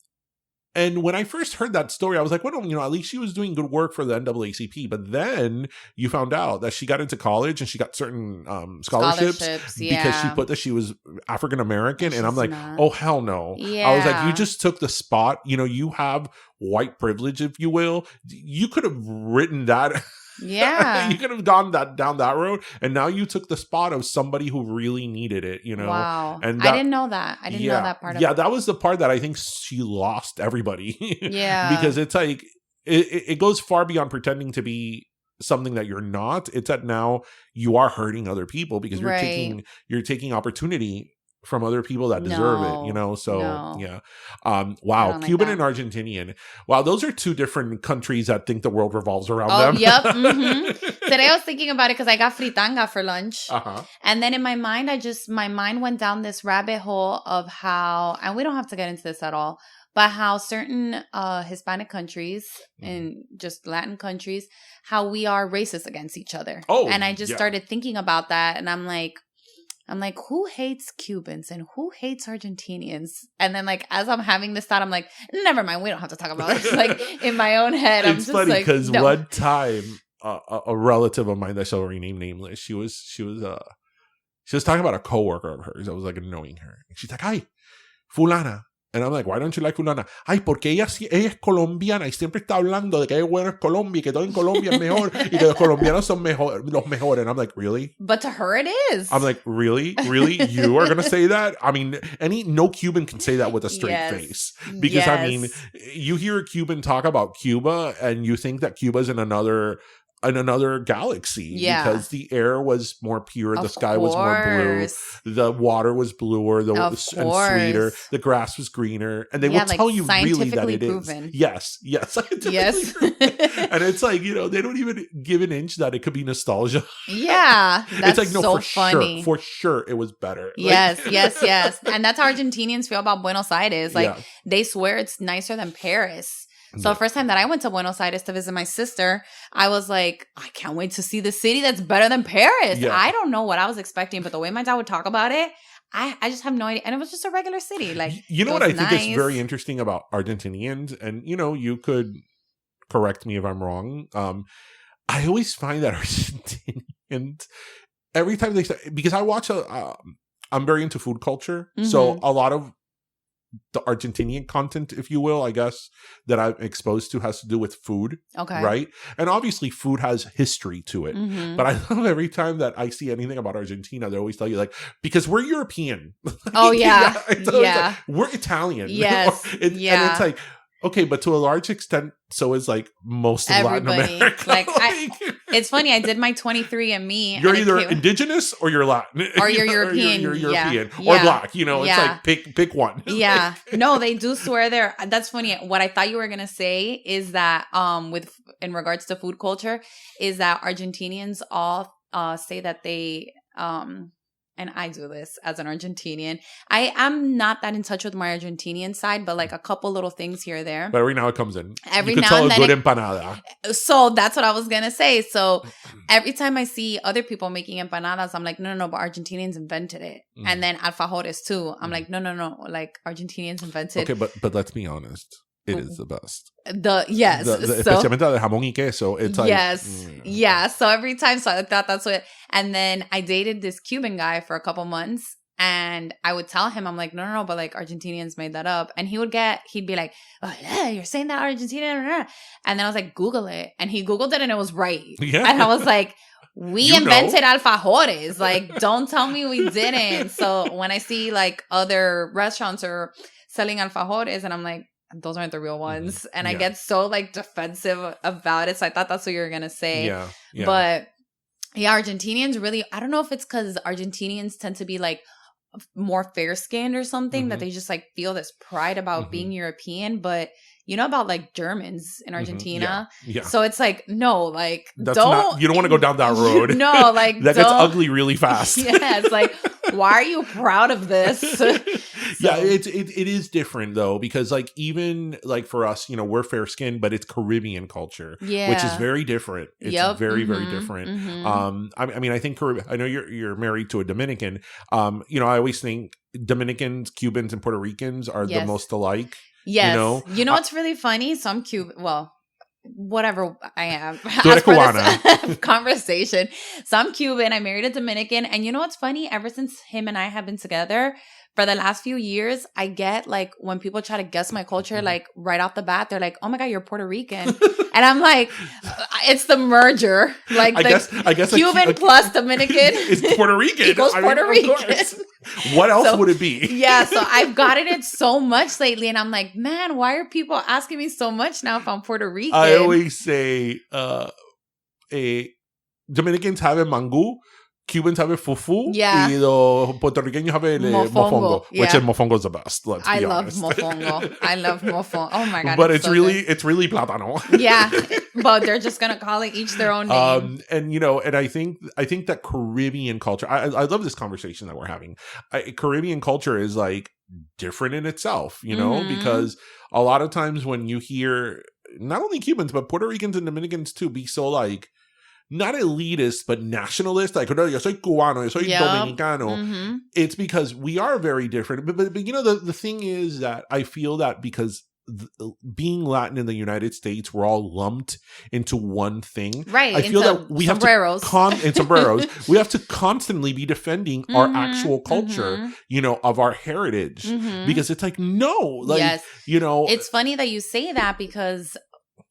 And when I first heard that story, I was like, well, at least she was doing good work for the NAACP. But then you found out that she got into college and she got certain scholarships because she put that she was African American. And I'm like, oh, hell no. Yeah. I was like, you just took the spot. You have white privilege, if you will. You could have written that. Yeah. You could have gone down that road, and now you took the spot of somebody who really needed it, Wow. And I didn't know that. I didn't know that part of it. Yeah, that was the part that I think she lost everybody. Yeah. Because it's like it goes far beyond pretending to be something that you're not. It's that now you are hurting other people because you're taking opportunity from other people that deserve it, so yeah. Wow, Cuban and Argentinian. Wow, those are two different countries that think the world revolves around them. Yep. Today I was thinking about it because I got fritanga for lunch. And then in my mind, my mind went down this rabbit hole of how, and we don't have to get into this at all, but how certain Hispanic countries and just Latin countries, how we are racist against each other. And I just started thinking about that, and I'm like, who hates Cubans and who hates Argentinians? And then, like, as I'm having this thought, I'm like, never mind. We don't have to talk about this. Like, in my own head, I'm just funny like, because no. one time, a relative of mine that shall remain nameless, she was talking about a coworker of hers that was like annoying her. She's like, "Ay, fulana." And I'm like, why don't you like fulana? Ay, porque ella es colombiana y siempre está hablando de que es bueno en Colombia y que todo en Colombia es mejor y que los colombianos son los mejores. And I'm like, really? But to her, it is. I'm like, really? Really? You are going to say that? I mean, no Cuban can say that with a straight face. Because, I mean, you hear a Cuban talk about Cuba and you think that Cuba's in another galaxy because the air was more pure, the sky was more blue, the water was bluer and sweeter, the grass was greener, and they will tell you really that it proven. Is. Yes, scientifically proven. And it's like, they don't even give an inch that it could be nostalgia. Yeah, that's it's like, no, so funny. For sure, it was better. Yes. And that's how Argentinians feel about Buenos Aires. Like, they swear it's nicer than Paris. So the first time that I went to Buenos Aires to visit my sister, I was like, I can't wait to see the city that's better than Paris. Yeah. I don't know what I was expecting, but the way my dad would talk about it, I just have no idea. And it was just a regular city. Like, what I think is very interesting about Argentinians, and you could correct me if I'm wrong. I always find that Argentinians, every time they say, because I watch I'm very into food culture. So a lot of the Argentinian content, if you will, I guess, that I'm exposed to has to do with food. Okay. Right? And obviously food has history to it. But I love every time that I see anything about Argentina, they always tell you, like, because we're European. Oh, yeah. Like, we're Italian. Yes. And it's like, okay, but to a large extent, so is like most of everybody. Latin America. Like, it's funny. I did my 23andMe. You're either indigenous or you're Latin, or you're European. You're European or black. It's like pick one. Yeah, no, they do swear there. That's funny. What I thought you were gonna say is that in regards to food culture, is that Argentinians all say that they and I do this as an Argentinian. I am not that in touch with my Argentinian side, but like a couple little things here or there. But every now it comes in. Every you now and then. A good empanada. So that's what I was going to say. So every time I see other people making empanadas, I'm like, no, but Argentinians invented it. And then alfajores too. I'm like, no. Like, Argentinians invented. Okay, but let's be honest. It is the best. Especialmente de jamón y queso. It's like, yeah. So every time, so I thought that's what. And then I dated this Cuban guy for a couple months, and I would tell him, I'm like, no, but like Argentinians made that up, and he'd be like, oh yeah, you're saying that Argentina, and then I was like, Google it, and he Googled it, and it was right, and I was like, We invented alfajores. Like, don't tell me we didn't. So when I see like other restaurants are selling alfajores, and I'm like, those aren't the real ones. And I get so like defensive about it. So I thought that's what you were going to say. Yeah. But yeah, Argentinians really, I don't know if it's because Argentinians tend to be like more fair skinned or something, that they just like feel this pride about being European. But you know about like Germans in Argentina. Yeah. So it's like, no, like, you don't want to go down that road. No, like, that gets ugly really fast. Yeah, it's like, why are you proud of this? Yeah, it is different though, because like even like for us, we're fair skinned, but it's Caribbean culture, which is very different. It's very, very different. I mean, I think I know you're married to a Dominican. I always think Dominicans, Cubans, and Puerto Ricans are the most alike. Yes. You know what's really funny? Some Cuban, well, whatever I am. Tú eres cubana. Conversation. So I'm Cuban. I married a Dominican. And you know what's funny? Ever since him and I have been together, for the last few years, I get like when people try to guess my culture, like right off the bat, they're like, oh my God, you're Puerto Rican. And I'm like, it's the merger. Like I guess Cuban plus Dominican is Puerto Rican. Equals Puerto Rican. What else would it be? Yeah, so I've gotten it so much lately. And I'm like, man, why are people asking me so much now if I'm Puerto Rican? I always say Dominicans have a mango. Cubans have a fufu, y los puertorriqueños have a mofongo, which is mofongo is the best. I love mofongo. Oh my God. But it's really plátano. Yeah. But they're just going to call it each their own name. And I think that Caribbean culture, I love this conversation that we're having. Caribbean culture is like different in itself, because a lot of times when you hear not only Cubans, but Puerto Ricans and Dominicans too be so like, not elitist, but nationalist. Like, no, yo soy cubano, yo soy dominicano. It's because we are very different. But the thing is that I feel that because being Latin in the United States, we're all lumped into one thing. Right. I feel that we sombreros. And sombreros. We have to constantly be defending our actual culture, of our heritage. Because it's like, no. Like, It's funny that you say that because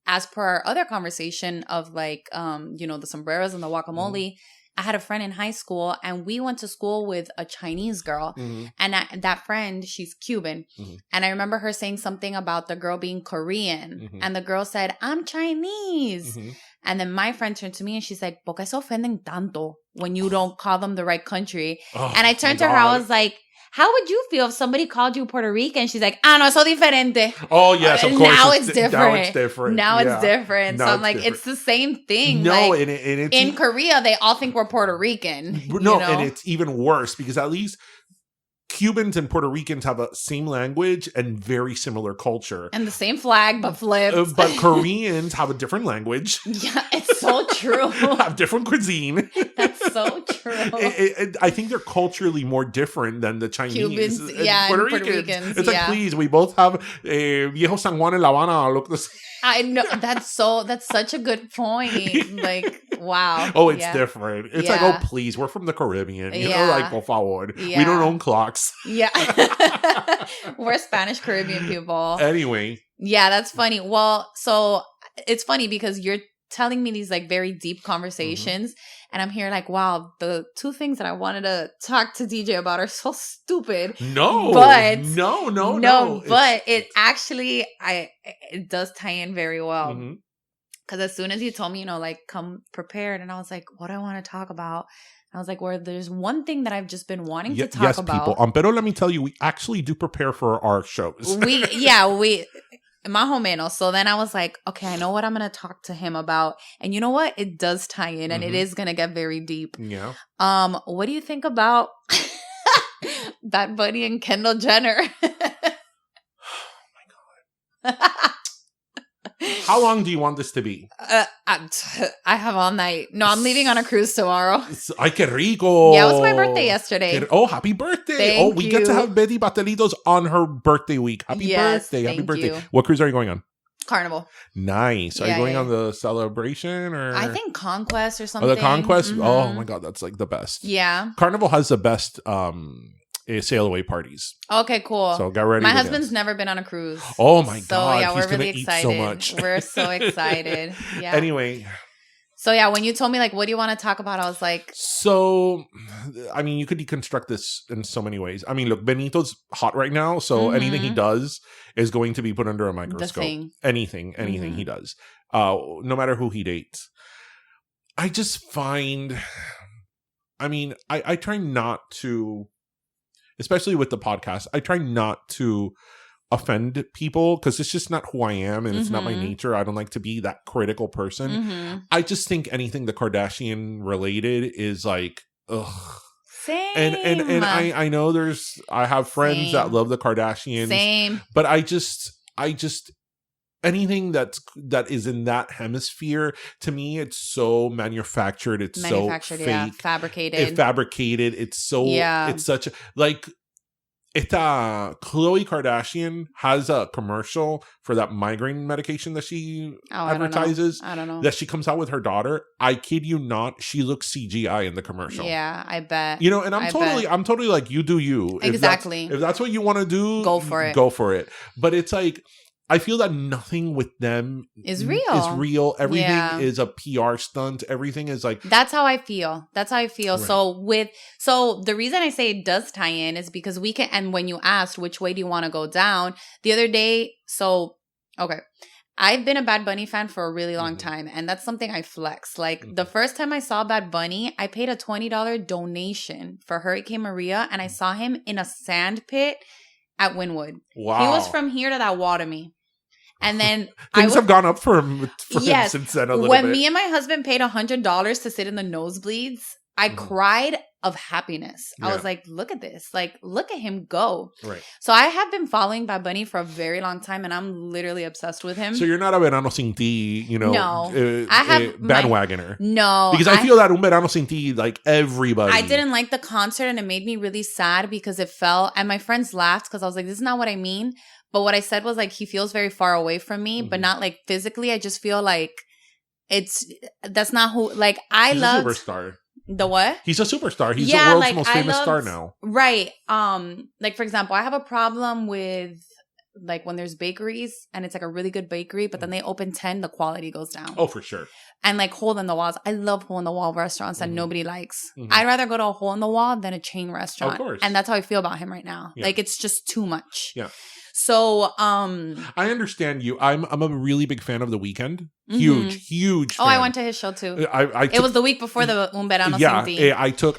as per our other conversation of like, the sombreros and the guacamole, I had a friend in high school and we went to school with a Chinese girl. And that friend, she's Cuban. And I remember her saying something about the girl being Korean. And the girl said, I'm Chinese. And then my friend turned to me and she's like, ¿Por qué se ofenden tanto when you don't call them the right country? And I turned to her, I was like, how would you feel if somebody called you Puerto Rican? She's like, no, so diferente. Oh, yes, of course. Now it's different. Now it's different. So I'm like, it's the same thing. No, like, and it's in Korea, they all think we're Puerto Rican. No, and it's even worse because at least Cubans and Puerto Ricans have a same language and very similar culture. And the same flag, but flipped. But Koreans have a different language. Yeah, it's so true. Have different cuisine. That's so true. I think they're culturally more different than the Chinese. Cubans, and Puerto Ricans. It's like, please, we both have Viejo San Juan and La Habana look the same. I know. That's such a good point. Like, wow. Oh, it's different. It's like, oh, please, we're from the Caribbean. You know, like, por favor. We don't own clocks. Yeah. We're Spanish Caribbean people. Anyway. Yeah, that's funny. Well, so it's funny because you're telling me these like very deep conversations and I'm here like, wow, the two things that I wanted to talk to DJ about are so stupid. No, but no. But it actually, it does tie in very well. Because as soon as you told me, like, come prepared, and I was like, what do I want to talk about? I was like, well, there's one thing that I've just been wanting to talk about. Yes, people. Pero let me tell you, we actually do prepare for our shows. we más o menos. So then I was like, okay, I know what I'm going to talk to him about. And you know what? It does tie in and it is going to get very deep. Yeah. What do you think about Bad Bunny and Kendall Jenner? Oh my God. How long do you want this to be? I have all night. No, I'm leaving on a cruise tomorrow. Ay, qué rico. Yeah, it was my birthday yesterday. Oh, happy birthday. We get to have Betty Pastelitos on her birthday week. Happy birthday. Happy birthday. You. What cruise are you going on? Carnival. Nice. Are you going on the Celebration or? I think Conquest or something. Oh, the Conquest? Oh my God, that's like the best. Yeah. Carnival has the best sail away parties. Okay, cool. So get ready. My husband's never been on a cruise. Oh my God. So yeah, he's we're really excited. So much. We're so excited. Yeah. Anyway. So yeah, when you told me like, what do you want to talk about? I was like, so, I mean, you could deconstruct this in so many ways. I mean, look, Benito's hot right now, so anything he does is going to be put under a microscope. Anything he does, no matter who he dates. I just find, I mean, I try not to, especially with the podcast, I try not to offend people because it's just not who I am and it's not my nature. I don't like to be that critical person. I just think anything the Kardashian related is like, ugh. Same. And I know I have friends that love the Kardashians. Same. But I just anything that is in that hemisphere, to me, it's so manufactured. It's so fake. Yeah, fabricated. It's so, it's such a, like, Khloe Kardashian has a commercial for that migraine medication that she advertises. I don't know. That she comes out with her daughter. I kid you not, she looks CGI in the commercial. Yeah, I bet. You know, and I'm totally like, you do you. Exactly. If that's what you want to do, go for it. Go for it. But it's like, I feel that nothing with them is real. Everything is a PR stunt. Everything is like, that's how I feel. Right. So the reason I say it does tie in is because we can, and when you asked which way do you want to go down the other day, okay, I've been a Bad Bunny fan for a really long time, and that's something I flex. Like the first time I saw Bad Bunny, I paid a $20 donation for Hurricane Maria, and I saw him in a sand pit at Wynwood. Wow. He was from here to that Waterme. And then things have gone up for him since then a little bit. When me and my husband paid $100 to sit in the nosebleeds, I cried of happiness. I was like, look at this. Like, look at him go. Right. So I have been following Bad Bunny for a very long time, and I'm literally obsessed with him. So you're not a Verano Sin Ti, no, I have bandwagoner. No. Because I feel that Un Verano Sin Ti, like everybody. I didn't like the concert, and it made me really sad because it felt, and my friends laughed because I was like, this is not what I mean. But what I said was like, he feels very far away from me, but not like physically. I just feel like that's not who, like He's a superstar. The what? He's a superstar. He's the world's most famous star now. Right. Like for example, I have a problem with like when there's bakeries and it's like a really good bakery, but then they open 10, the quality goes down. Oh, for sure. And like hole in the walls. I love hole in the wall restaurants that nobody likes. I'd rather go to a hole in the wall than a chain restaurant. Of course. And that's how I feel about him right now. Yeah. Like it's just too much. Yeah. So, I understand you. I'm a really big fan of The Weeknd. Huge fan. Oh, I went to his show too. It was the week before the Un Verano Sin Ti. I took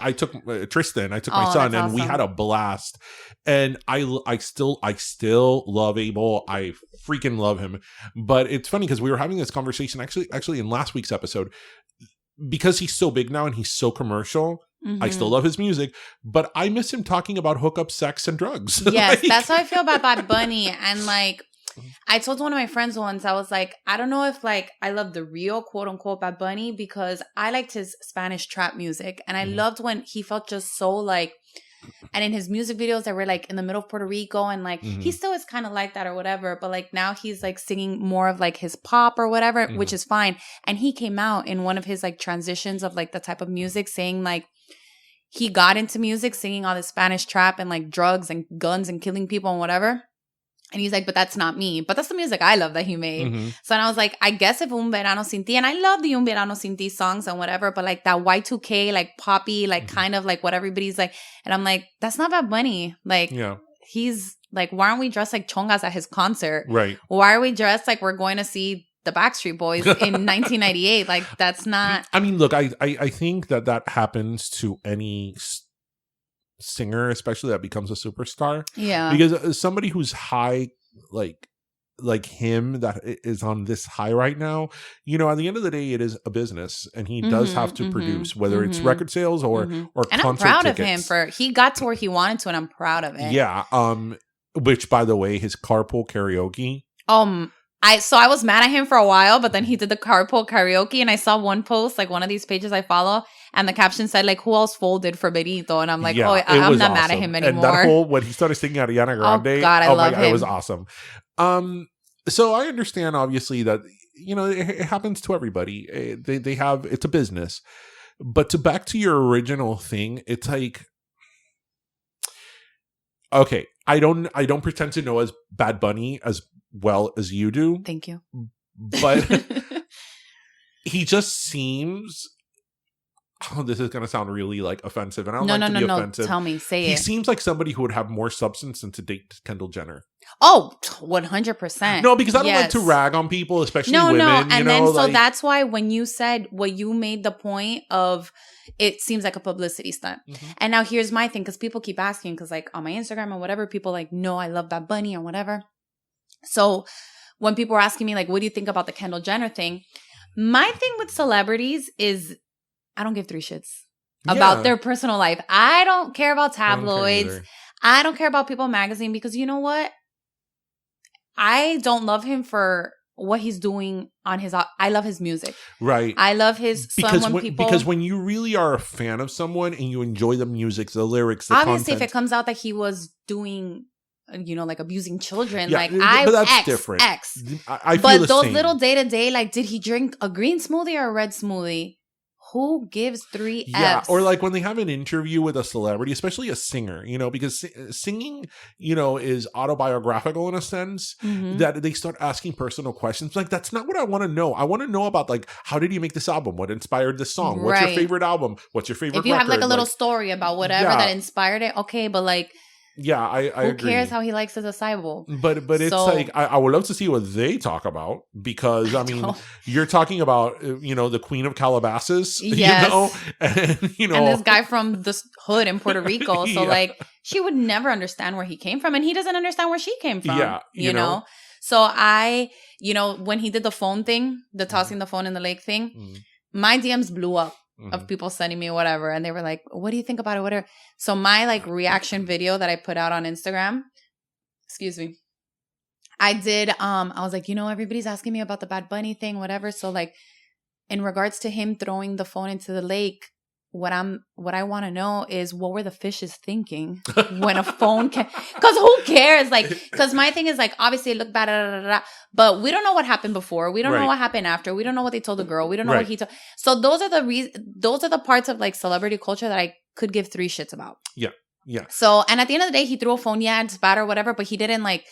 Tristan. I took my son, and we had a blast. And I still love Abel. I freaking love him. But it's funny because we were having this conversation actually in last week's episode. Because he's so big now and he's so commercial, I still love his music, but I miss him talking about hookup, sex, and drugs. Yes, that's how I feel about Bad Bunny. And like, I told one of my friends once, I was like, I don't know if like I love the real quote unquote Bad Bunny because I liked his Spanish trap music. And I loved when he felt just so like, and in his music videos that were like in the middle of Puerto Rico and like he still is kind of like that or whatever, but like now he's like singing more of like his pop or whatever, which is fine. And he came out in one of his like transitions of like the type of music saying like he got into music singing all the Spanish trap and like drugs and guns and killing people and whatever. And he's like, but that's not me. But that's the music I love that he made. So then I was like, I guess if Un Verano Sin Ti, and I love the Un Verano Sin Ti songs and whatever, but like that Y2K, like poppy, like kind of like what everybody's like. And I'm like, that's not Bad Bunny. Like, he's like, why aren't we dressed like chongas at his concert? Right. Why are we dressed like we're going to see the Backstreet Boys in 1998? Like, that's not. I mean, look, I think that happens to any singer, especially that becomes a superstar. Yeah. Because somebody who's high, like him, that is on this high right now, you know, at the end of the day, it is a business, and he does have to produce, whether it's record sales or and concert I'm proud tickets. of him he got to where he wanted to, and I'm proud of it. Yeah. Which, by the way, his carpool karaoke. I was mad at him for a while, but then he did the carpool karaoke, and I saw one post, like one of these pages I follow, and the caption said like, who else folded for Benito? And I'm like, I'm not mad at him anymore. And that whole, when he started singing Ariana Grande, oh God, I love him. It was awesome. So I understand obviously that, you know, it happens to everybody. They have, it's a business. But back to your original thing, it's like, okay, I don't pretend to know as Bad Bunny as well as you do. Thank you. But he just seems. Oh, this is going to sound really like offensive, and I don't No, like to be no. offensive. Tell me, say He it. seems like somebody who would have more substance than to date Kendall Jenner. Oh, 100%. No, because I don't like to rag on people, especially women. No, and you know, then so like, that's why when you said what you made the point of, it seems like a publicity stunt. Mhm. And now here's my thing, because people keep asking, because like on my Instagram or whatever, people like, no, I love Bad Bunny or whatever. So when people are asking me like, what do you think about the Kendall Jenner thing? My thing with celebrities is I don't give three shits about their personal life. I don't care about tabloids. I don't care about People Magazine, because you know what? I don't love him for what he's doing on his. I love his music. Right. I love his. Because when you really are a fan of someone and you enjoy the music, the lyrics, the obviously, content. if it comes out that he was doing, like abusing children, Yeah, like but that's different. I feel but the those same. little day to day, like, did he drink a green smoothie or a red smoothie? Who gives three Fs? Or like when they have an interview with a celebrity, especially a singer, because singing, is autobiographical in a sense, that they start asking personal questions. Like, that's not what I want to know. I want to know about, like, how did you make this album? What inspired this song? What's your favorite album? What's your favorite If you record? have like a little story about whatever that inspired it, okay, but like, I who agree. cares how he likes as a cyborg? But it's like I would love to see what they talk about, because I mean you're talking about the Queen of Calabasas, yes. and and this guy from the hood in Puerto Rico, so like she would never understand where he came from, and he doesn't understand where she came from. You know. So I, when he did the phone thing, the tossing the phone in the lake thing, my DMs blew up. Of people sending me whatever, and they were like, what do you think about it, whatever. So my like reaction video that I put out on Instagram, excuse me, I did I was like, everybody's asking me about the Bad Bunny thing, whatever. So like, in regards to him throwing the phone into the lake, what I want to know is, what were the fishes thinking when a phone can, because who cares? Like, because my thing is like, obviously it looked bad, but we don't know what happened before. We don't know what happened after. We don't know what they told the girl. We don't know what he told. So those are the parts of like celebrity culture that I could give three shits about. Yeah. So, and at the end of the day, he threw a phone, it's bad or whatever, but he didn't like.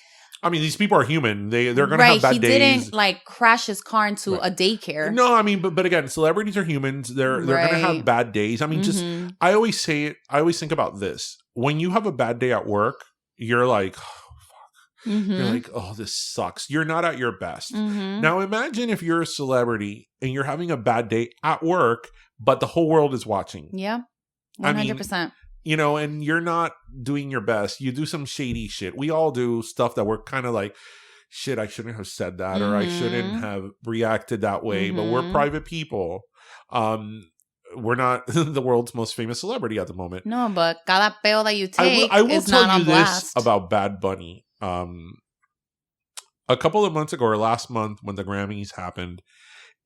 I mean, these people are human. They're going to have bad days. He didn't like crash his car into a daycare. No, I mean, but again, celebrities are humans. They're going to have bad days. I mean, just I always say it. I always think about this. When you have a bad day at work, you're like, oh, fuck. You're like, oh, this sucks. You're not at your best. Now, imagine if you're a celebrity and you're having a bad day at work, but the whole world is watching. Yeah, 100%. And you're not doing your best. You do some shady shit. We all do stuff that we're kind of like, shit, I shouldn't have said that, or I shouldn't have reacted that way. But we're private people. We're not the world's most famous celebrity at the moment. No, but cada peo that you take I will is tell not you on blast. this about Bad Bunny. A couple of months ago, or last month, when the Grammys happened,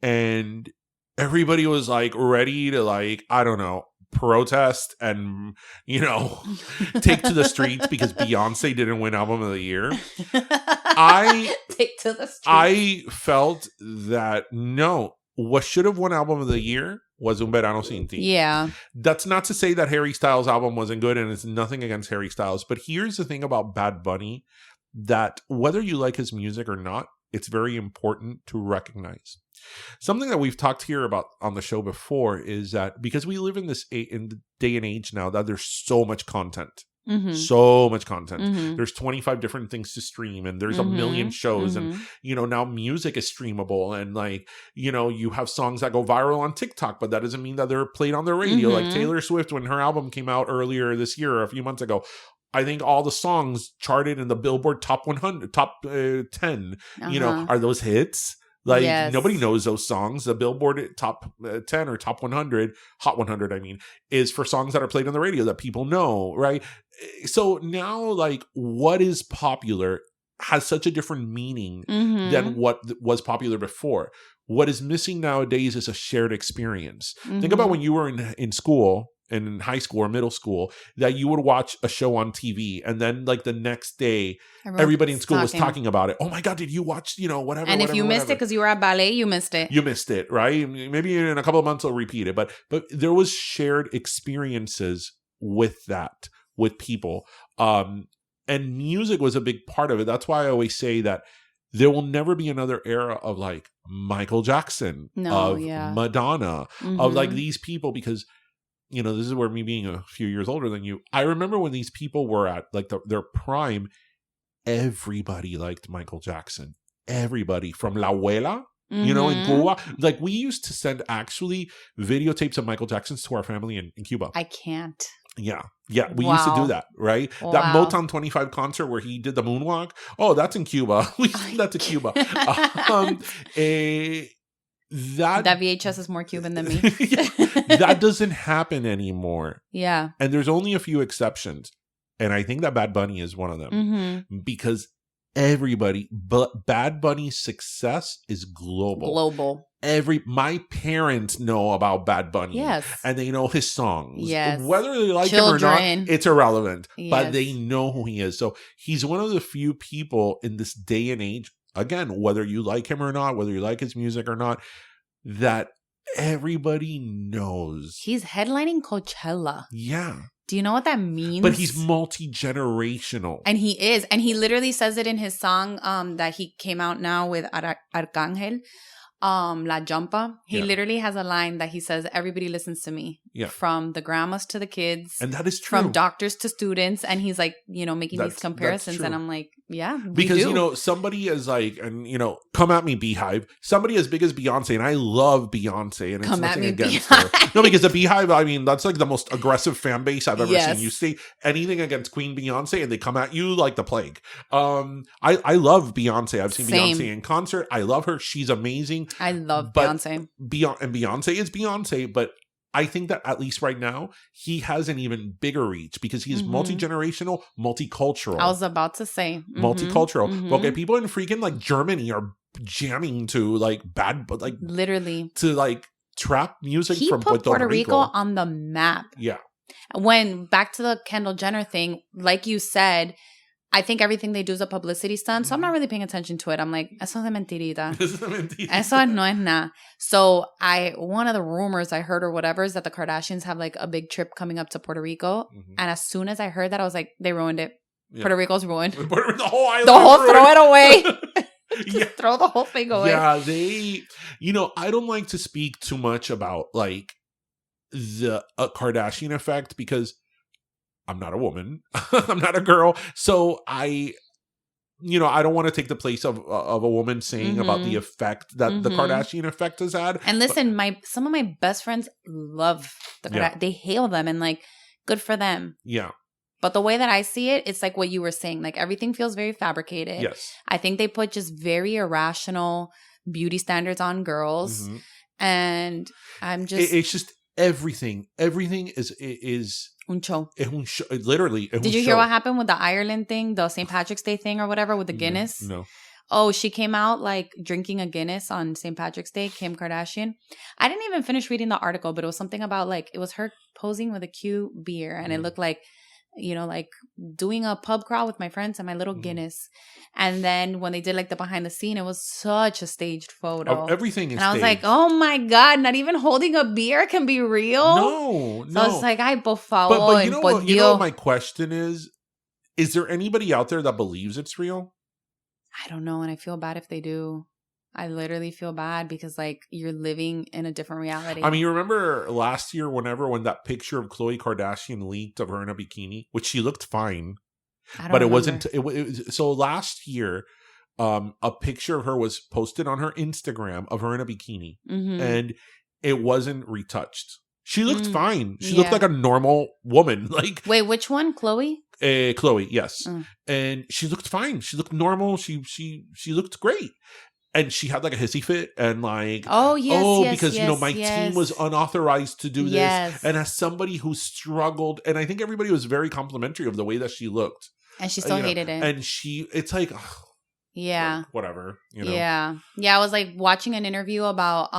and everybody was like ready to, like, I don't know, protest and take to the streets because Beyonce didn't win Album of the Year. Take to the streets. I felt that no, what should have won Album of the Year was Un Verano Sin Ti. Yeah. That's not to say that Harry Styles' album wasn't good, and it's nothing against Harry Styles, but here's the thing about Bad Bunny, that whether you like his music or not, it's very important to recognize. Something that we've talked here about on the show before is that because we live in this in the day and age now that there's so much content. So much content. There's 25 different things to stream, and there's a million shows, and now music is streamable, and like you have songs that go viral on TikTok, but that doesn't mean that they're played on the radio. Like Taylor Swift, when her album came out earlier this year, or a few months ago, I think all the songs charted in the Billboard top 100, top 10. Are those hits? Like, nobody knows those songs. The Billboard top 10 or top 100, Hot 100, I mean, is for songs that are played on the radio that people know, right? So now, like, what is popular has such a different meaning than what was popular before. What is missing nowadays is a shared experience. Think about when you were in school, in high school or middle school, that you would watch a show on TV, and then like the next day, everybody in school was talking about it. Oh my God, did you watch, whatever. And if you missed it because you were at ballet, you missed it. You missed it, right? Maybe in a couple of months they'll repeat it. But there was shared experiences with that, with people. And music was a big part of it. That's why I always say that there will never be another era of like Michael Jackson, of Madonna, of like these people, because, you know, this is where me being a few years older than you, I remember when these people were at like their prime, everybody liked Michael Jackson. Everybody, from La Abuela, you know, in Cuba. Like, we used to send actually videotapes of Michael Jackson's to our family in Cuba. I can't. Yeah. We used to do that, right? Wow. That Motown 25 concert where he did the moonwalk. Oh, that's in Cuba. We sent that to Cuba. That VHS is more Cuban than me. That doesn't happen anymore. Yeah. And there's only a few exceptions. And I think that Bad Bunny is one of them. Because everybody, but Bad Bunny's success is global. My parents know about Bad Bunny. Yes. And they know his songs. Yes. Whether they like him or not, it's irrelevant. Yes. But they know who he is. So he's one of the few people in this day and age, again, whether you like him or not, whether you like his music or not, that everybody knows. He's headlining Coachella. Yeah. Do you know what that means? But he's multi-generational. And he is. And he literally says it in his song that he came out now with Arcángel, La Jumpa. He literally has a line that he says, everybody listens to me. Yeah. From the grandmas to the kids. And that is true. From doctors to students. And he's like, you know, making these comparisons. And I'm like, yeah, because, you know, somebody is like, and, you know, come at me, Beehive. Somebody as big as Beyonce, and I love Beyonce, and it's come nothing against her. No, because the Beehive, I mean, that's like the most aggressive fan base I've ever seen. You say anything against Queen Beyonce, and they come at you like the plague. I love Beyonce. I've seen Beyonce in concert. I love her. She's amazing. I love Beyonce. And Beyonce is Beyonce, but I think that at least right now, he has an even bigger reach because he's multi-generational, multicultural. I was about to say. Multicultural. Okay, people in freaking like Germany are jamming to like literally to like trap music he from put Puerto Rico on the map. Yeah. When back to the Kendall Jenner thing, like you said, I think everything they do is a publicity stunt. So I'm not really paying attention to it. I'm like, eso es de mentirita. Eso no es nada. So one of the rumors I heard or whatever is that the Kardashians have like a big trip coming up to Puerto Rico. And as soon as I heard that, I was like, they ruined it. Yeah. Puerto Rico's ruined. The whole island. Throw it away. Just throw the whole thing away. Yeah, you know, I don't like to speak too much about like the Kardashian effect because I'm not a woman. I'm not a girl. So I don't want to take the place of a woman saying about the effect that the Kardashian effect has had. And listen, some of my best friends love the Kardashians. They hail them and like, good for them. Yeah. But the way that I see it, it's like what you were saying. Like everything feels very fabricated. Yes. I think they put just very irrational beauty standards on girls. And I'm just... It's just everything. Everything is un show. Literally. Did you hear what happened with the Ireland thing, the St. Patrick's Day thing or whatever with the Guinness? No. Oh, she came out like drinking a Guinness on St. Patrick's Day, Kim Kardashian. I didn't even finish reading the article, but it was something about like, it was her posing with a cute beer and it looked like, you know, like doing a pub crawl with my friends and my little Guinness. And then when they did like the behind the scene, it was such a staged photo. Everything is And I was like, oh my God, not even holding a beer can be real? No. So I was like, ay, por favor. But you know what my question is there anybody out there that believes it's real? I don't know. And I feel bad if they do. I literally feel bad because like you're living in a different reality. I mean, you remember last year when that picture of Khloe Kardashian leaked of her in a bikini, which she looked fine, but it wasn't. So last year, a picture of her was posted on her Instagram of her in a bikini, and it wasn't retouched. She looked fine. She looked like a normal woman. Like, wait, which one, Khloe? Khloe, yes, and she looked fine. She looked normal. She looked great. And she had like a hissy fit and like, because, you know, my team was unauthorized to do this. And as somebody who struggled, and I think everybody was very complimentary of the way that she looked. And she still hated it. And it's like, like, whatever, you know? Yeah. Yeah. I was like watching an interview about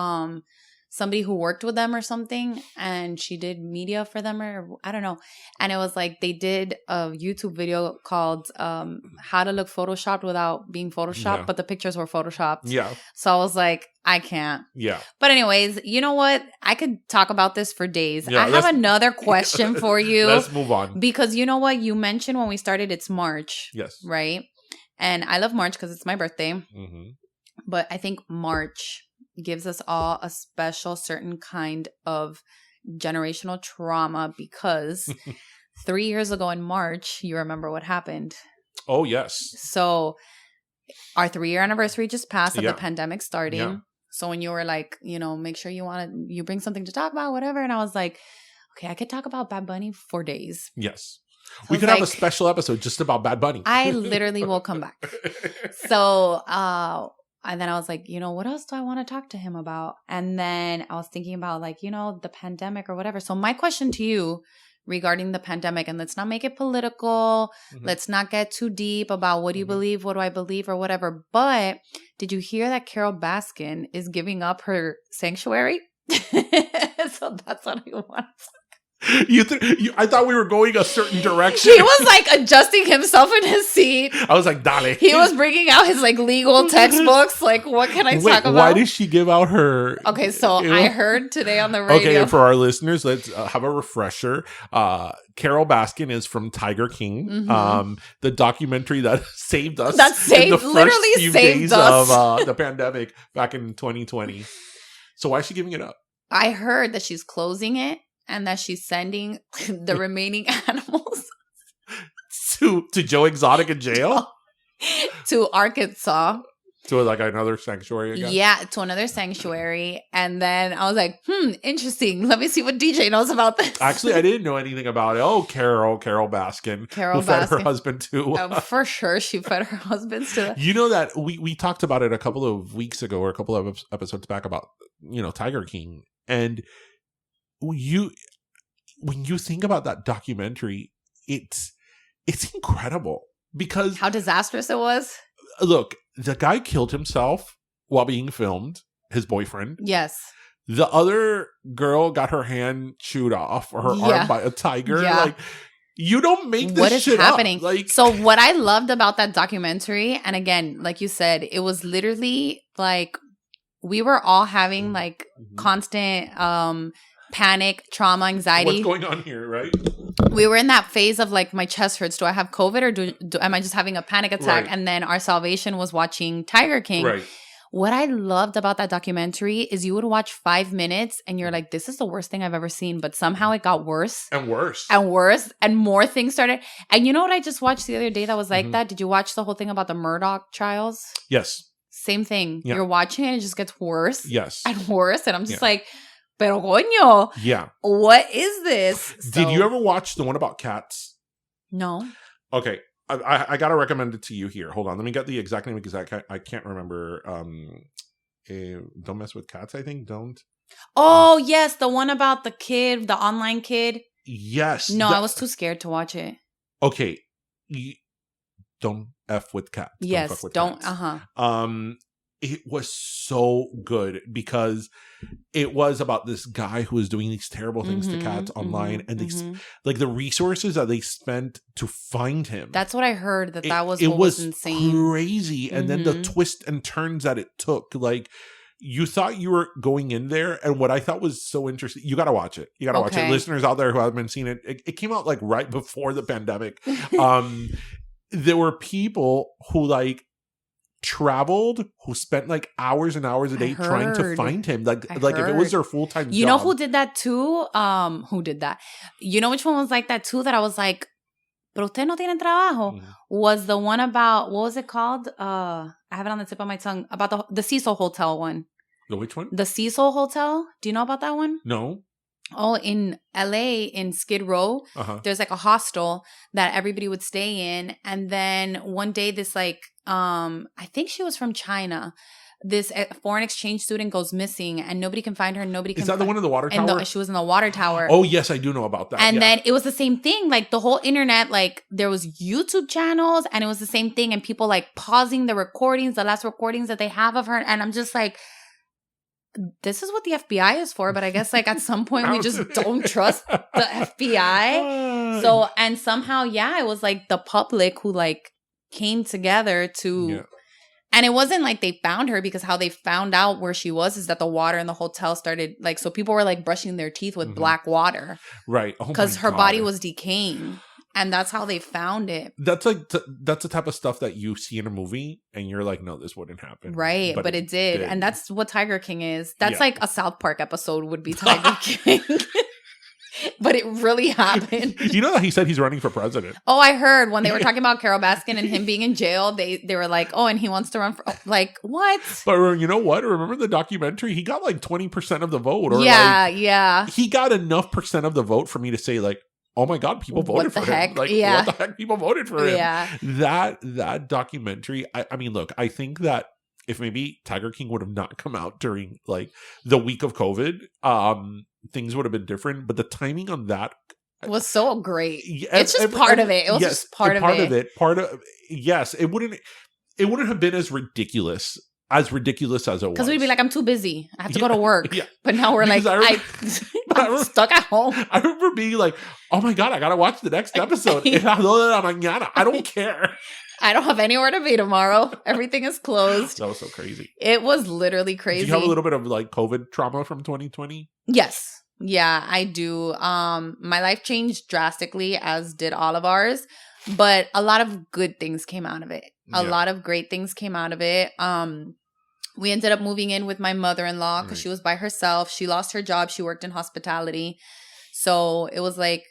somebody who worked with them or something, and she did media for them, or I don't know. And it was like they did a YouTube video called how to look photoshopped without being photoshopped, but the pictures were photoshopped. Yeah. So I was like, I can't. Yeah. But anyways, you know what? I could talk about this for days. I have another question for you. Let's move on. Because you know what? You mentioned when we started, it's March. Yes. Right? And I love March because it's my birthday. Mm-hmm. But I think March gives us all a special certain kind of generational trauma because 3 years ago in March, you remember what happened. Oh, yes. So our 3-year anniversary just passed of Yeah. the pandemic starting. Yeah. So when you were like, make sure you bring something to talk about, whatever. And I was like, okay, I could talk about Bad Bunny for days. Yes. So We could have a special episode just about Bad Bunny. I literally will come back. So, and then I was like, what else do I want to talk to him about? And then I was thinking about like, the pandemic or whatever. So my question to you regarding the pandemic, and let's not make it political. Mhm. Let's not get too deep about what do you believe, what do I believe or whatever. But did you hear that Carol Baskin is giving up her sanctuary? So that's what I want. I thought we were going a certain direction. He was like adjusting himself in his seat. I was like, dale. He was bringing out his like legal textbooks. Like, what can I talk about? Why did she give out her? Okay, so I heard today on the radio. Okay, and for our listeners, let's have a refresher. Carol Baskin is from Tiger King, Mm-hmm. the documentary that saved us. That saved, in the first literally few saved days us of the pandemic back in 2020. So why is she giving it up? I heard that she's closing it and that she's sending the remaining animals to Joe Exotic in jail? to Arkansas. To like another sanctuary again? Yeah, to another sanctuary. And then I was like, interesting. Let me see what DJ knows about this. Actually, I didn't know anything about it. Oh, Carol Baskin. Carol who fed her Baskin. husband too. For sure, she fed her husbands to You know that we talked about it a couple of weeks ago or a couple of episodes back about, Tiger King. And when you think about that documentary, it's incredible because how disastrous it was. Look, the guy killed himself while being filmed, his boyfriend. Yes. The other girl got her hand chewed off or her arm by a tiger. Yeah. Like, you don't make this what is shit happening up. Like, so what I loved about that documentary, and again, like you said, it was literally like we were all having like constant panic, trauma, anxiety. what's going on here, right? We were in that phase of like, my chest hurts. Do I have COVID or am I just having a panic attack? Right. And then our salvation was watching Tiger King. Right. What I loved about that documentary is you would watch 5 minutes and you're like, this is the worst thing I've ever seen. But somehow it got worse. And worse. And worse. And more things started. And you know what I just watched the other day that was like that? Did you watch the whole thing about the Murdoch trials? Yes. Same thing. Yeah. You're watching it, it just gets worse. Yes. And worse. And I'm just like, pero coño, Yeah. what is this? Did you ever watch the one about cats? No. Okay. I gotta recommend it to you here. Hold on. Let me get the exact name because I can't remember. Don't mess with cats, I think. Don't. Oh, yes. The one about the kid, the online kid. Yes. No, I was too scared to watch it. Okay. Don't F with cats. Yes. Fuck with Don't. cats. It was so good because it was about this guy who was doing these terrible things to cats online, and like the resources that they spent to find him. That's what I heard. That was it what was insane, crazy, and then the twists and turns that it took. Like, you thought you were going in there, and what I thought was so interesting. You got to watch it. You got to watch it. Listeners out there who haven't seen it, it came out like right before the pandemic. There were people who like traveled, who spent like hours and hours a day trying to find him, like if it was their full-time job. You know who did that too? Who did that? You know which one was like that too? That I was like, pero usted no tiene trabajo. Was the one about, what was it called? I have it on the tip of my tongue. About the Cecil Hotel one. The which one? The Cecil Hotel. Do you know about that one? No. Oh, in LA, in Skid Row, there's like a hostel that everybody would stay in. And then one day this like, I think she was from China. This foreign exchange student goes missing and nobody can find her. Nobody can. Is that the one in the water tower? She was in the water tower. Oh, yes, I do know about that. And then it was the same thing. Like the whole internet, like there was YouTube channels and it was the same thing. And people like pausing the recordings, the last recordings that they have of her. And I'm just like, this is what the FBI is for, but I guess like at some point we just don't trust the FBI. So, and somehow, it was like the public who like came together to, and it wasn't like they found her, because how they found out where she was is that the water in the hotel started like, so people were like brushing their teeth with black water. Right. Because her body was decaying. And that's how they found it. That's like that's the type of stuff that you see in a movie and you're like, no, this wouldn't happen. Right, but it did. And that's what Tiger King is. That's like a South Park episode would be Tiger King. But it really happened. You know that he said he's running for president. Oh, I heard when they were talking about Carol Baskin and him being in jail, they were like, oh, and he wants to run for, like, what? But you know what? Remember the documentary? He got like 20% of the vote. Or yeah. He got enough percent of the vote for me to say like, oh my God, people voted for him. Like, what the heck? People voted for him. Yeah. That documentary, I mean, look, I think that if maybe Tiger King would have not come out during like the week of COVID, things would have been different. But the timing on that was so great. It's just part of it. It was just part of it. Yes, it wouldn't have been as ridiculous as it was. Because we'd be like, I'm too busy. I have to go to work. Yeah. But now we're like, I'm stuck at home. I remember being like, oh my God, I got to watch the next episode. I don't care. I don't have anywhere to be tomorrow. Everything is closed. That was so crazy. It was literally crazy. Do you have a little bit of like COVID trauma from 2020? Yes. Yeah, I do. My life changed drastically, as did all of ours. But a lot of good things came out of it. A lot of great things came out of it. We ended up moving in with my mother-in-law because she was by herself. She lost her job. She worked in hospitality. So it was like,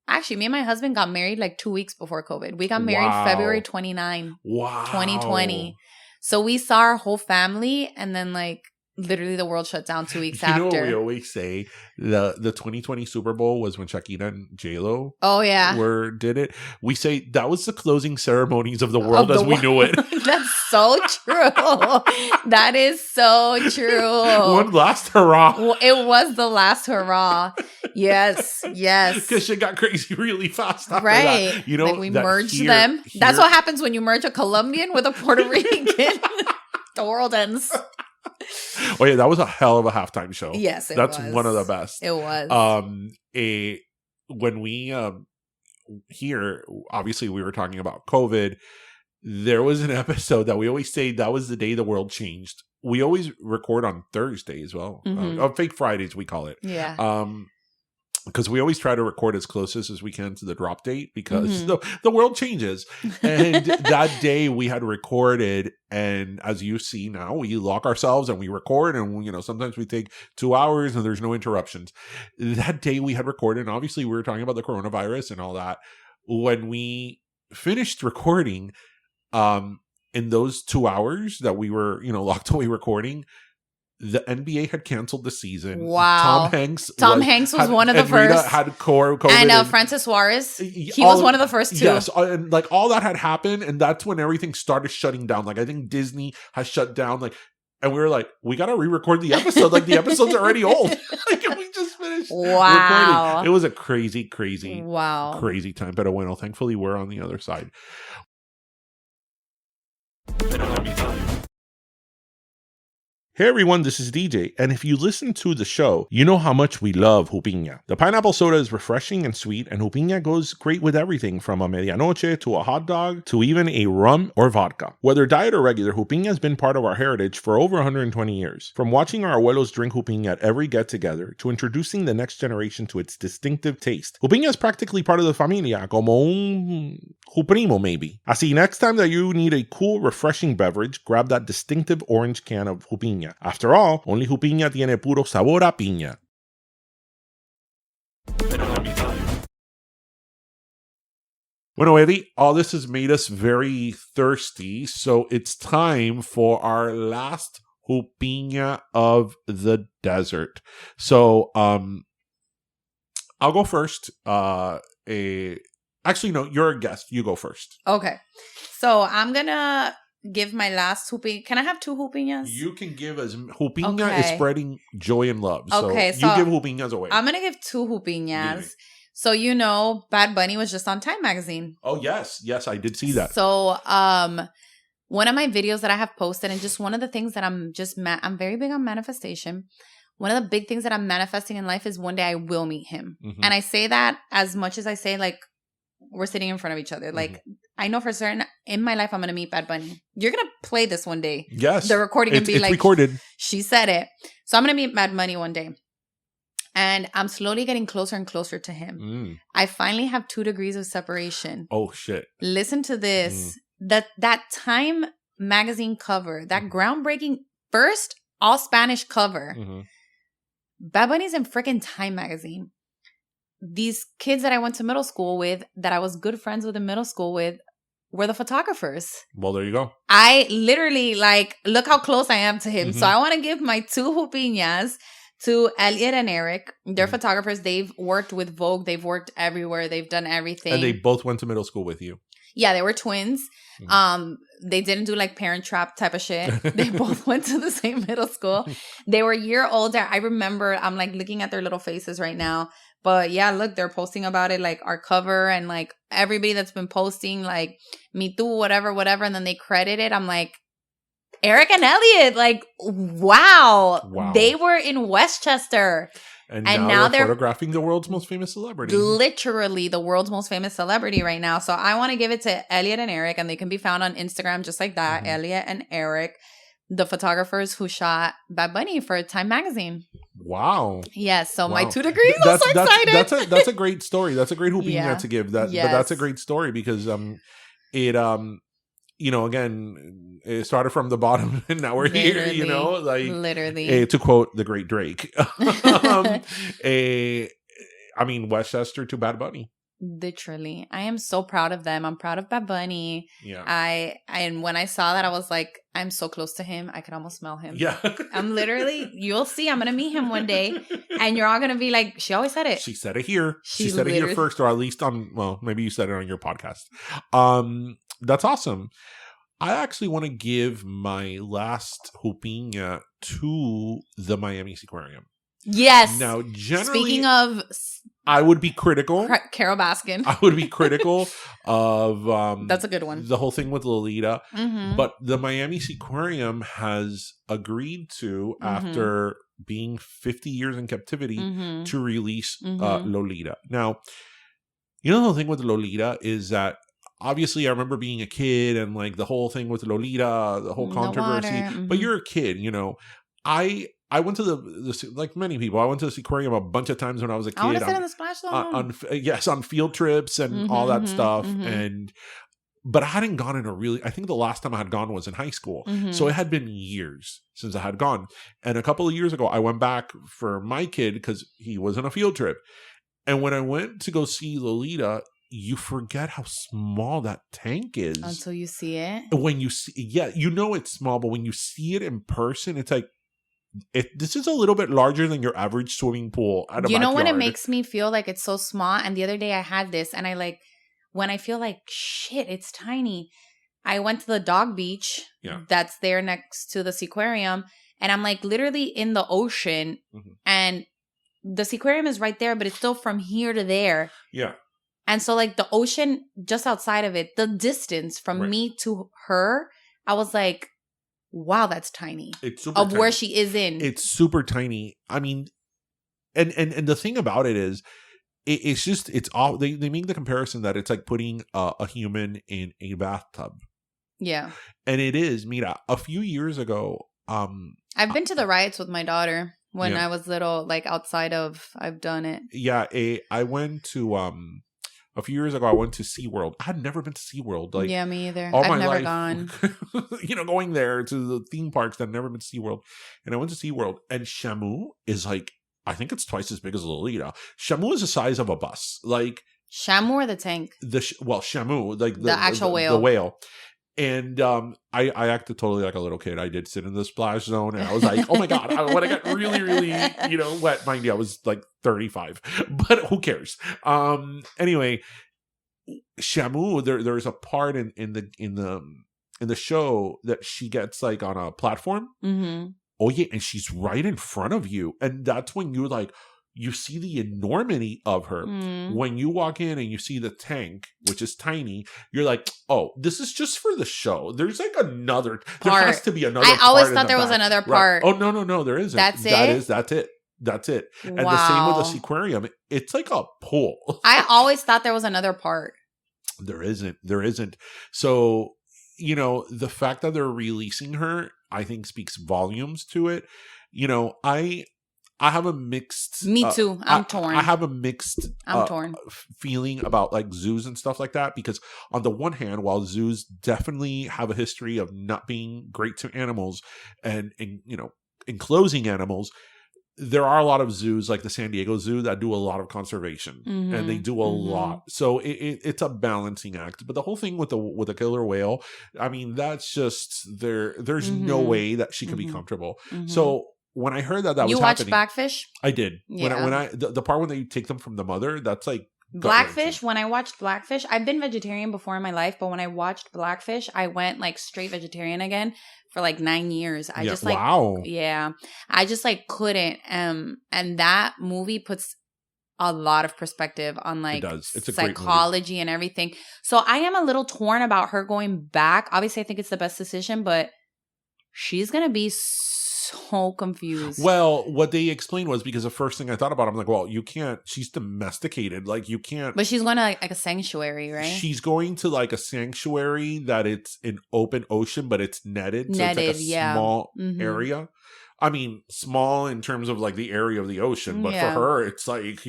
actually, me and my husband got married like 2 weeks before COVID. We got married February 29, 2020. So we saw our whole family, and then like literally the world shut down 2 weeks after. You know what we always say? The 2020 Super Bowl was when Shakira and J-Lo did it. We say that was the closing ceremonies of the world as we knew it. That's so true. That is so true. One last hurrah. Well, it was the last hurrah. Yes. Because shit got crazy really fast after that. You know, like we merged them. That's what happens when you merge a Colombian with a Puerto Rican. The world ends. Oh yeah, that was a hell of a halftime show. Yes, that's one of the best. It was. When we here, obviously we were talking about COVID. There was an episode that we always say that was the day the world changed. We always record on Thursday as well. Fake Fridays we call it. Yeah. Because we always try to record as closest as we can to the drop date because the world changes. And that day we had recorded, and as you see now, we lock ourselves and we record, and you know, sometimes we take 2 hours and there's no interruptions. That day we had recorded, and obviously we were talking about the coronavirus and all that. When we finished recording, in those 2 hours that we were, you know, locked away recording, the NBA had canceled the season. Wow. Tom Hanks was one of the first. Had COVID. And Francis Suarez. He was one of the first two. Yes. And like all that had happened. And that's when everything started shutting down. Like I think Disney has shut down. Like, and we were like, we got to re-record the episode. Like the episode's already old. Like we just finished recording. It was a crazy time. But bueno, thankfully we're on the other side. Hey everyone, this is DJ, and if you listen to the show, you know how much we love Jupiña. The pineapple soda is refreshing and sweet, and Jupiña goes great with everything from a medianoche to a hot dog to even a rum or vodka. Whether diet or regular, Jupiña has been part of our heritage for over 120 years. From watching our abuelos drink Jupiña at every get-together to introducing the next generation to its distinctive taste, Jupiña is practically part of the familia, como un Juprimo maybe. Así, next time that you need a cool, refreshing beverage, grab that distinctive orange can of Jupiña. After all, only Jupiña tiene puro sabor a piña. Bueno, Eddie, all this has made us very thirsty, so it's time for our last Jupiña of the desert. So, I'll go first. Actually, no, you're a guest. You go first. Okay. So, I'm gonna give my last Jupiña. Can I have 2 Jupiñas? You can give as Jupiña is spreading joy and love. So, so you give Jupiñas away. I'm going to give 2 Jupiñas. So, you know, Bad Bunny was just on Time Magazine. Oh, yes. Yes, I did see that. So, one of my videos that I have posted, and just one of the things that I'm very big on manifestation. One of the big things that I'm manifesting in life is one day I will meet him. And I say that as much as I say, like, we're sitting in front of each other. Like, I know for certain in my life I'm going to meet Bad Bunny. You're going to play this one day. Yes. The recording and be it's like, recorded. She said it. So I'm going to meet Bad Bunny one day. And I'm slowly getting closer and closer to him. I finally have 2 degrees of separation. Oh, shit. Listen to this. That Time magazine cover, that groundbreaking first all Spanish cover. Bad Bunny's in freaking Time magazine. These kids that I went to middle school with, that I was good friends with in middle school with, were the photographers. Well, there you go. I literally, like, look how close I am to him. So I want to give my 2 Jupiñas to Elliot and Eric. They're photographers. They've worked with Vogue. They've worked everywhere. They've done everything. And they both went to middle school with you. Yeah, they were twins. They didn't do like Parent Trap type of shit. They both went to the same middle school. They were a year older. I remember, I'm like looking at their little faces right now. But yeah, look, they're posting about it, like our cover, and like everybody that's been posting, like Me Too, whatever. And then they credit it. I'm like, Eric and Elliot, like, wow. They were in Westchester. And now they're photographing the world's most famous celebrity. Literally the world's most famous celebrity right now. So I want to give it to Elliot and Eric, and they can be found on Instagram just like that. Elliot and Eric, the photographers who shot Bad Bunny for Time magazine. Wow. Yes. So my 2 degrees, I'm so excited. That's a great story. That's a great Jupiña to give. But that's a great story because you know, again, it started from the bottom and now we're here, you know, like literally to quote the great Drake. I mean, Westchester to Bad Bunny. Literally. I am so proud of them. I'm proud of Bad Bunny. Yeah. And when I saw that, I was like, I'm so close to him. I could almost smell him. Yeah. I'm literally, you'll see, I'm going to meet him one day and you're all going to be like, she always said it. She said it here. She said it here first, or at least on, well, maybe you said it on your podcast. That's awesome. I actually want to give my last Jupiña to the Miami Seaquarium. Yes. Now, generally, speaking of, I would be critical. Carol Baskin. I would be critical of that's a good one. The whole thing with Lolita. But the Miami Seaquarium has agreed to, after being 50 years in captivity, to release Lolita. Now, you know, the thing with Lolita is that obviously I remember being a kid and like the whole thing with Lolita, the whole controversy. But you're a kid, you know. I went to the like many people. I went to the Seaquarium a bunch of times when I was a kid. I want to sit in the splash zone. On field trips and all that stuff. But I hadn't gone in I think the last time I had gone was in high school. So it had been years since I had gone. And a couple of years ago, I went back for my kid because he was on a field trip. And when I went to go see Lolita, you forget how small that tank is. Until you see it. When you see, you know it's small, but when you see it in person, it's like, this is a little bit larger than your average swimming pool at a You know backyard. when it makes me feel like it's so small? And the other day I had this and when I feel like, shit, it's tiny. I went to the dog beach that's there next to the Seaquarium. And I'm like literally in the ocean. And the Seaquarium is right there, but it's still from here to there. Yeah. And so like the ocean just outside of it, the distance from me to her, I was like, wow, that's tiny. It's super of tiny. Where she is in. It's super tiny. I mean, and the thing about it is, it's all they make the comparison that it's like putting a human in a bathtub. Yeah. And it is. Mira, a few years ago, I've been to the riots with my daughter when I was little, like outside of. I've done it. Yeah, I went to a few years ago, I went to SeaWorld. I had never been to SeaWorld. Like, yeah, me either. I've never gone. You know, going there to the theme parks that I've never been to SeaWorld. And I went to SeaWorld. And Shamu is like, I think it's twice as big as Lolita. Shamu is the size of a bus. Like Shamu or the tank? Shamu. Like the actual whale. The whale. And I acted totally like a little kid. I did sit in the splash zone and I was like, oh my God, when I got really, really, wet, mind you, I was like 35, but who cares? Anyway, Shamu, there's a part in the show that she gets like on a platform. Oh yeah, and she's right in front of you. And that's when you're like, you see the enormity of her. When you walk in and you see the tank, which is tiny, you're like, oh, this is just for the show. There's like another part. There has to be another part. I always thought there was another part. Right. Oh, no, there isn't. That's it? That's it. And the same with the Seaquarium. It's like a pool. I always thought there was another part. There isn't. So, the fact that they're releasing her, I think speaks volumes to it. I have a mixed. Me too. I'm torn. I have a mixed. I'm torn. Feeling about like zoos and stuff like that, because on the one hand, while zoos definitely have a history of not being great to animals and enclosing animals, there are a lot of zoos like the San Diego Zoo that do a lot of conservation, and they do a lot. So it's a balancing act. But the whole thing with the killer whale, I mean, that's just there's no way that she could be comfortable. So when I heard that was happening, you watched Blackfish? I did. Yeah. When I the part when they take them from the mother, that's like Blackfish. When I watched Blackfish, I've been vegetarian before in my life, but when I watched Blackfish, I went like straight vegetarian again for like 9 years. I just like, I just like couldn't. And that movie puts a lot of perspective on like it's psychology and everything. So I am a little torn about her going back. Obviously, I think it's the best decision, but she's gonna be so confused. Well, what they explained was, because the first thing I thought about, I'm like, well, you can't, she's domesticated. Like, you can't. But she's going to like a sanctuary, right? She's going to like a sanctuary that it's an open ocean, but it's netted. So it's like a small area. I mean, small in terms of like the area of the ocean, but for her, it's like,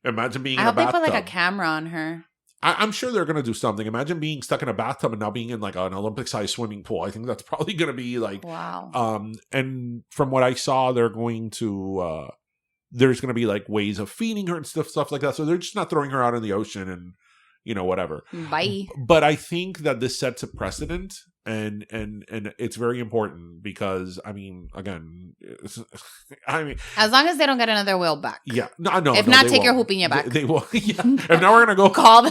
imagine being in a bathtub. I hope they put like a camera on her. I'm sure they're going to do something. Imagine being stuck in a bathtub and now being in like an Olympic-sized swimming pool. I think that's probably going to be like, wow. And from what I saw, they're going to, there's going to be like ways of feeding her and stuff like that. So they're just not throwing her out in the ocean and, whatever. Bye. But I think that this sets a precedent, and it's very important because, I mean, again, as long as they don't get another whale back. Yeah. No. If not, take your Jupiña back. They will. Yeah. And now we're going to go call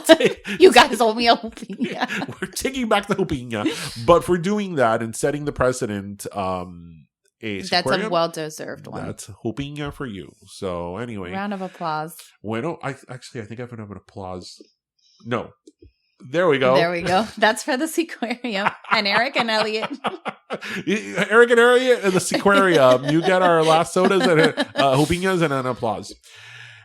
you guys owe me a Jupiña. We're taking back the Jupiña. But for doing that and setting the precedent, that's a well-deserved one. That's Jupiña for you. So anyway. Round of applause. Bueno, I think I have an applause. No. There we go. That's for the Seaquarium and Eric and Elliot. Eric and Elliot and the Seaquarium. You get our last sodas and Jupiñas and an applause.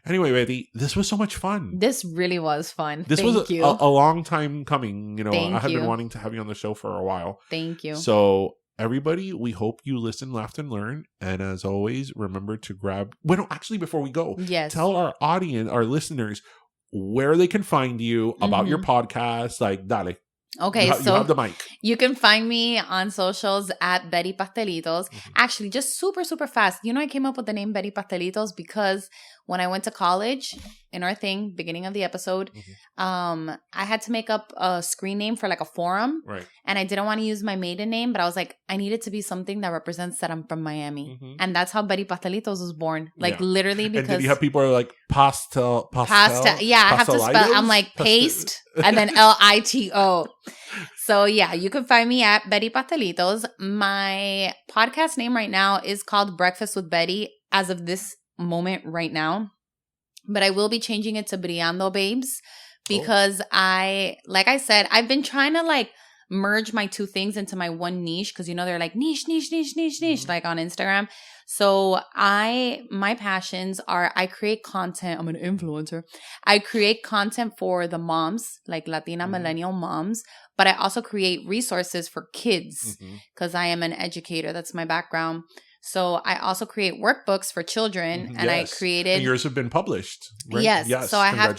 Anyway, Betty, this was so much fun. This really was fun. This was a long time coming. I had been wanting to have you on the show for a while. Thank you. So everybody, we hope you listen, laughed, and learned. And as always, remember to grab... Well, actually, before we go, tell our audience, our listeners, where they can find you, about your podcast. Like, dale. Okay, you have the mic. You can find me on socials at Betty Pastelitos. Actually, just super, super fast. I came up with the name Betty Pastelitos because when I went to college, in our thing, beginning of the episode, I had to make up a screen name for like a forum. Right. And I didn't want to use my maiden name, but I was like, I need it to be something that represents that I'm from Miami. And that's how Betty Pastelitos was born. Like literally because... And did you have people who are like pasta? Yeah, I have to spell. I'm like paste and then Lito. So yeah, you can find me at Betty Pastelitos. My podcast name right now is called Breakfast with Betty as of this moment right now. But I will be changing it to Brillando Babes because like I said, I've been trying to like merge my two things into my one niche because they're like niche like on Instagram. So my passions are I create content. I'm an influencer. I create content for the moms, like Latina millennial moms, but I also create resources for kids because I am an educator. That's my background. So I also create workbooks for children, and I created... And yours have been published, right? Yes. So I have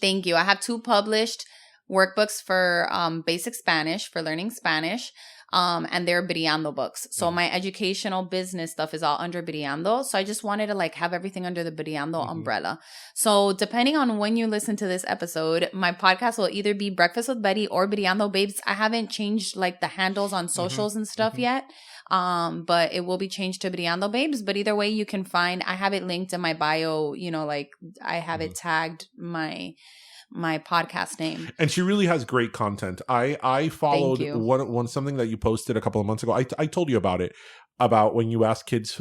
thank you. I have 2 published workbooks for basic Spanish, for learning Spanish, and they're Brillando books. So my educational business stuff is all under Brillando. So I just wanted to like have everything under the Brillando umbrella. So depending on when you listen to this episode, my podcast will either be Breakfast with Betty or Brillando Babes. I haven't changed like the handles on socials and stuff yet. But it will be changed to Brillando Babes. But either way, you can find, I have it linked in my bio, like I have it tagged my podcast name. And she really has great content. I followed one something that you posted a couple of months ago. I told you about it, about when you asked kids,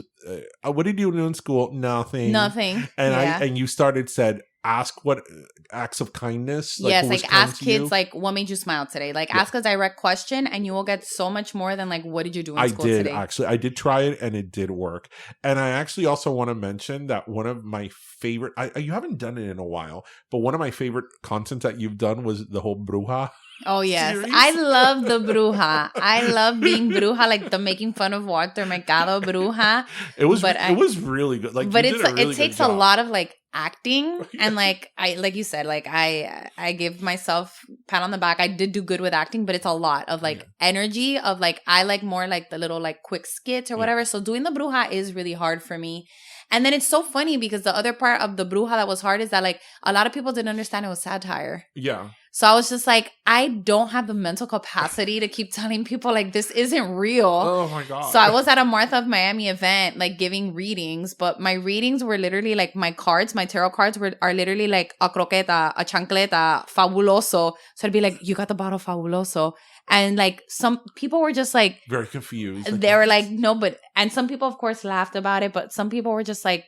what did you do in school? Nothing. And and you said, ask what acts of kindness. Yes, who was like kind ask to kids you. like what made you smile today? Like ask a direct question and you will get so much more than like what did you do in I school did today? actually. I did try it and it did work. And I actually also want to mention that one of my favorite, you haven't done it in a while, but one of my favorite content that you've done was the whole bruja. Oh yes, series. I love the bruja. I love being bruja, like the making fun of Walter Mercado bruja. It was But it was really good. Like, but you did a really it takes good a job. lot of like acting and like you said, like I give myself pat on the back. I did do good with acting, but it's a lot of like energy of like I like more like the little like quick skits or whatever. So doing the bruja is really hard for me. And then it's so funny because the other part of the bruja that was hard is that like a lot of people didn't understand it was satire. Yeah. So I was just like, I don't have the mental capacity to keep telling people like this isn't real. Oh my god. So I was at a Martha of Miami event, like giving readings, but my readings were literally like my tarot cards are literally like a croqueta, a chancleta, fabuloso. So I'd be like, you got the bottle fabuloso. And like some people were just like very confused. They were like, no, but and some people of course laughed about it, but some people were just like,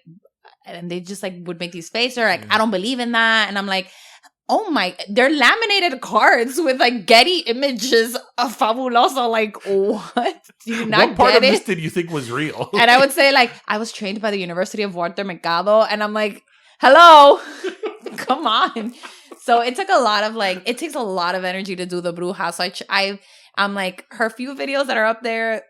and they just like would make these faces or like, I don't believe in that. And I'm like, oh my, they're laminated cards with like Getty images of Fabuloso. Like, what? Do you not what part get of it? this did you think was real? And I would say like, I was trained by the University of Walter Mercado. And I'm like, hello, come on. So it took a lot of like, it takes a lot of energy to do the bruja. So I'm like, her few videos that are up there,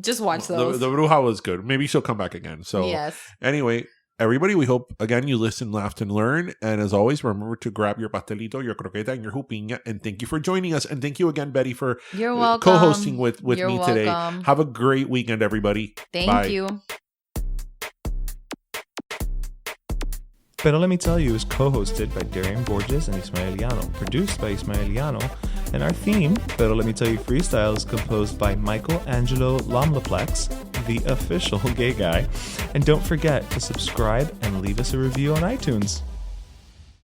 just watch those. The bruja was good. Maybe she'll come back again. So yes. Anyway, everybody, we hope, again, you listen, laughed, and learn. And as always, remember to grab your pastelito, your croqueta, and your jupiña. And thank you for joining us. And thank you again, Betty, for You're welcome. co-hosting with You're me today. welcome. Have a great weekend, everybody. Thank Bye. you. Pero Let Me Tell You is co-hosted by Darian Borges and Ismaeliano, produced by Ismaeliano, and our theme, Pero Let Me Tell You Freestyle, is composed by Michael Angelo Lomlaplex, the official gay guy. And don't forget to subscribe and leave us a review on iTunes.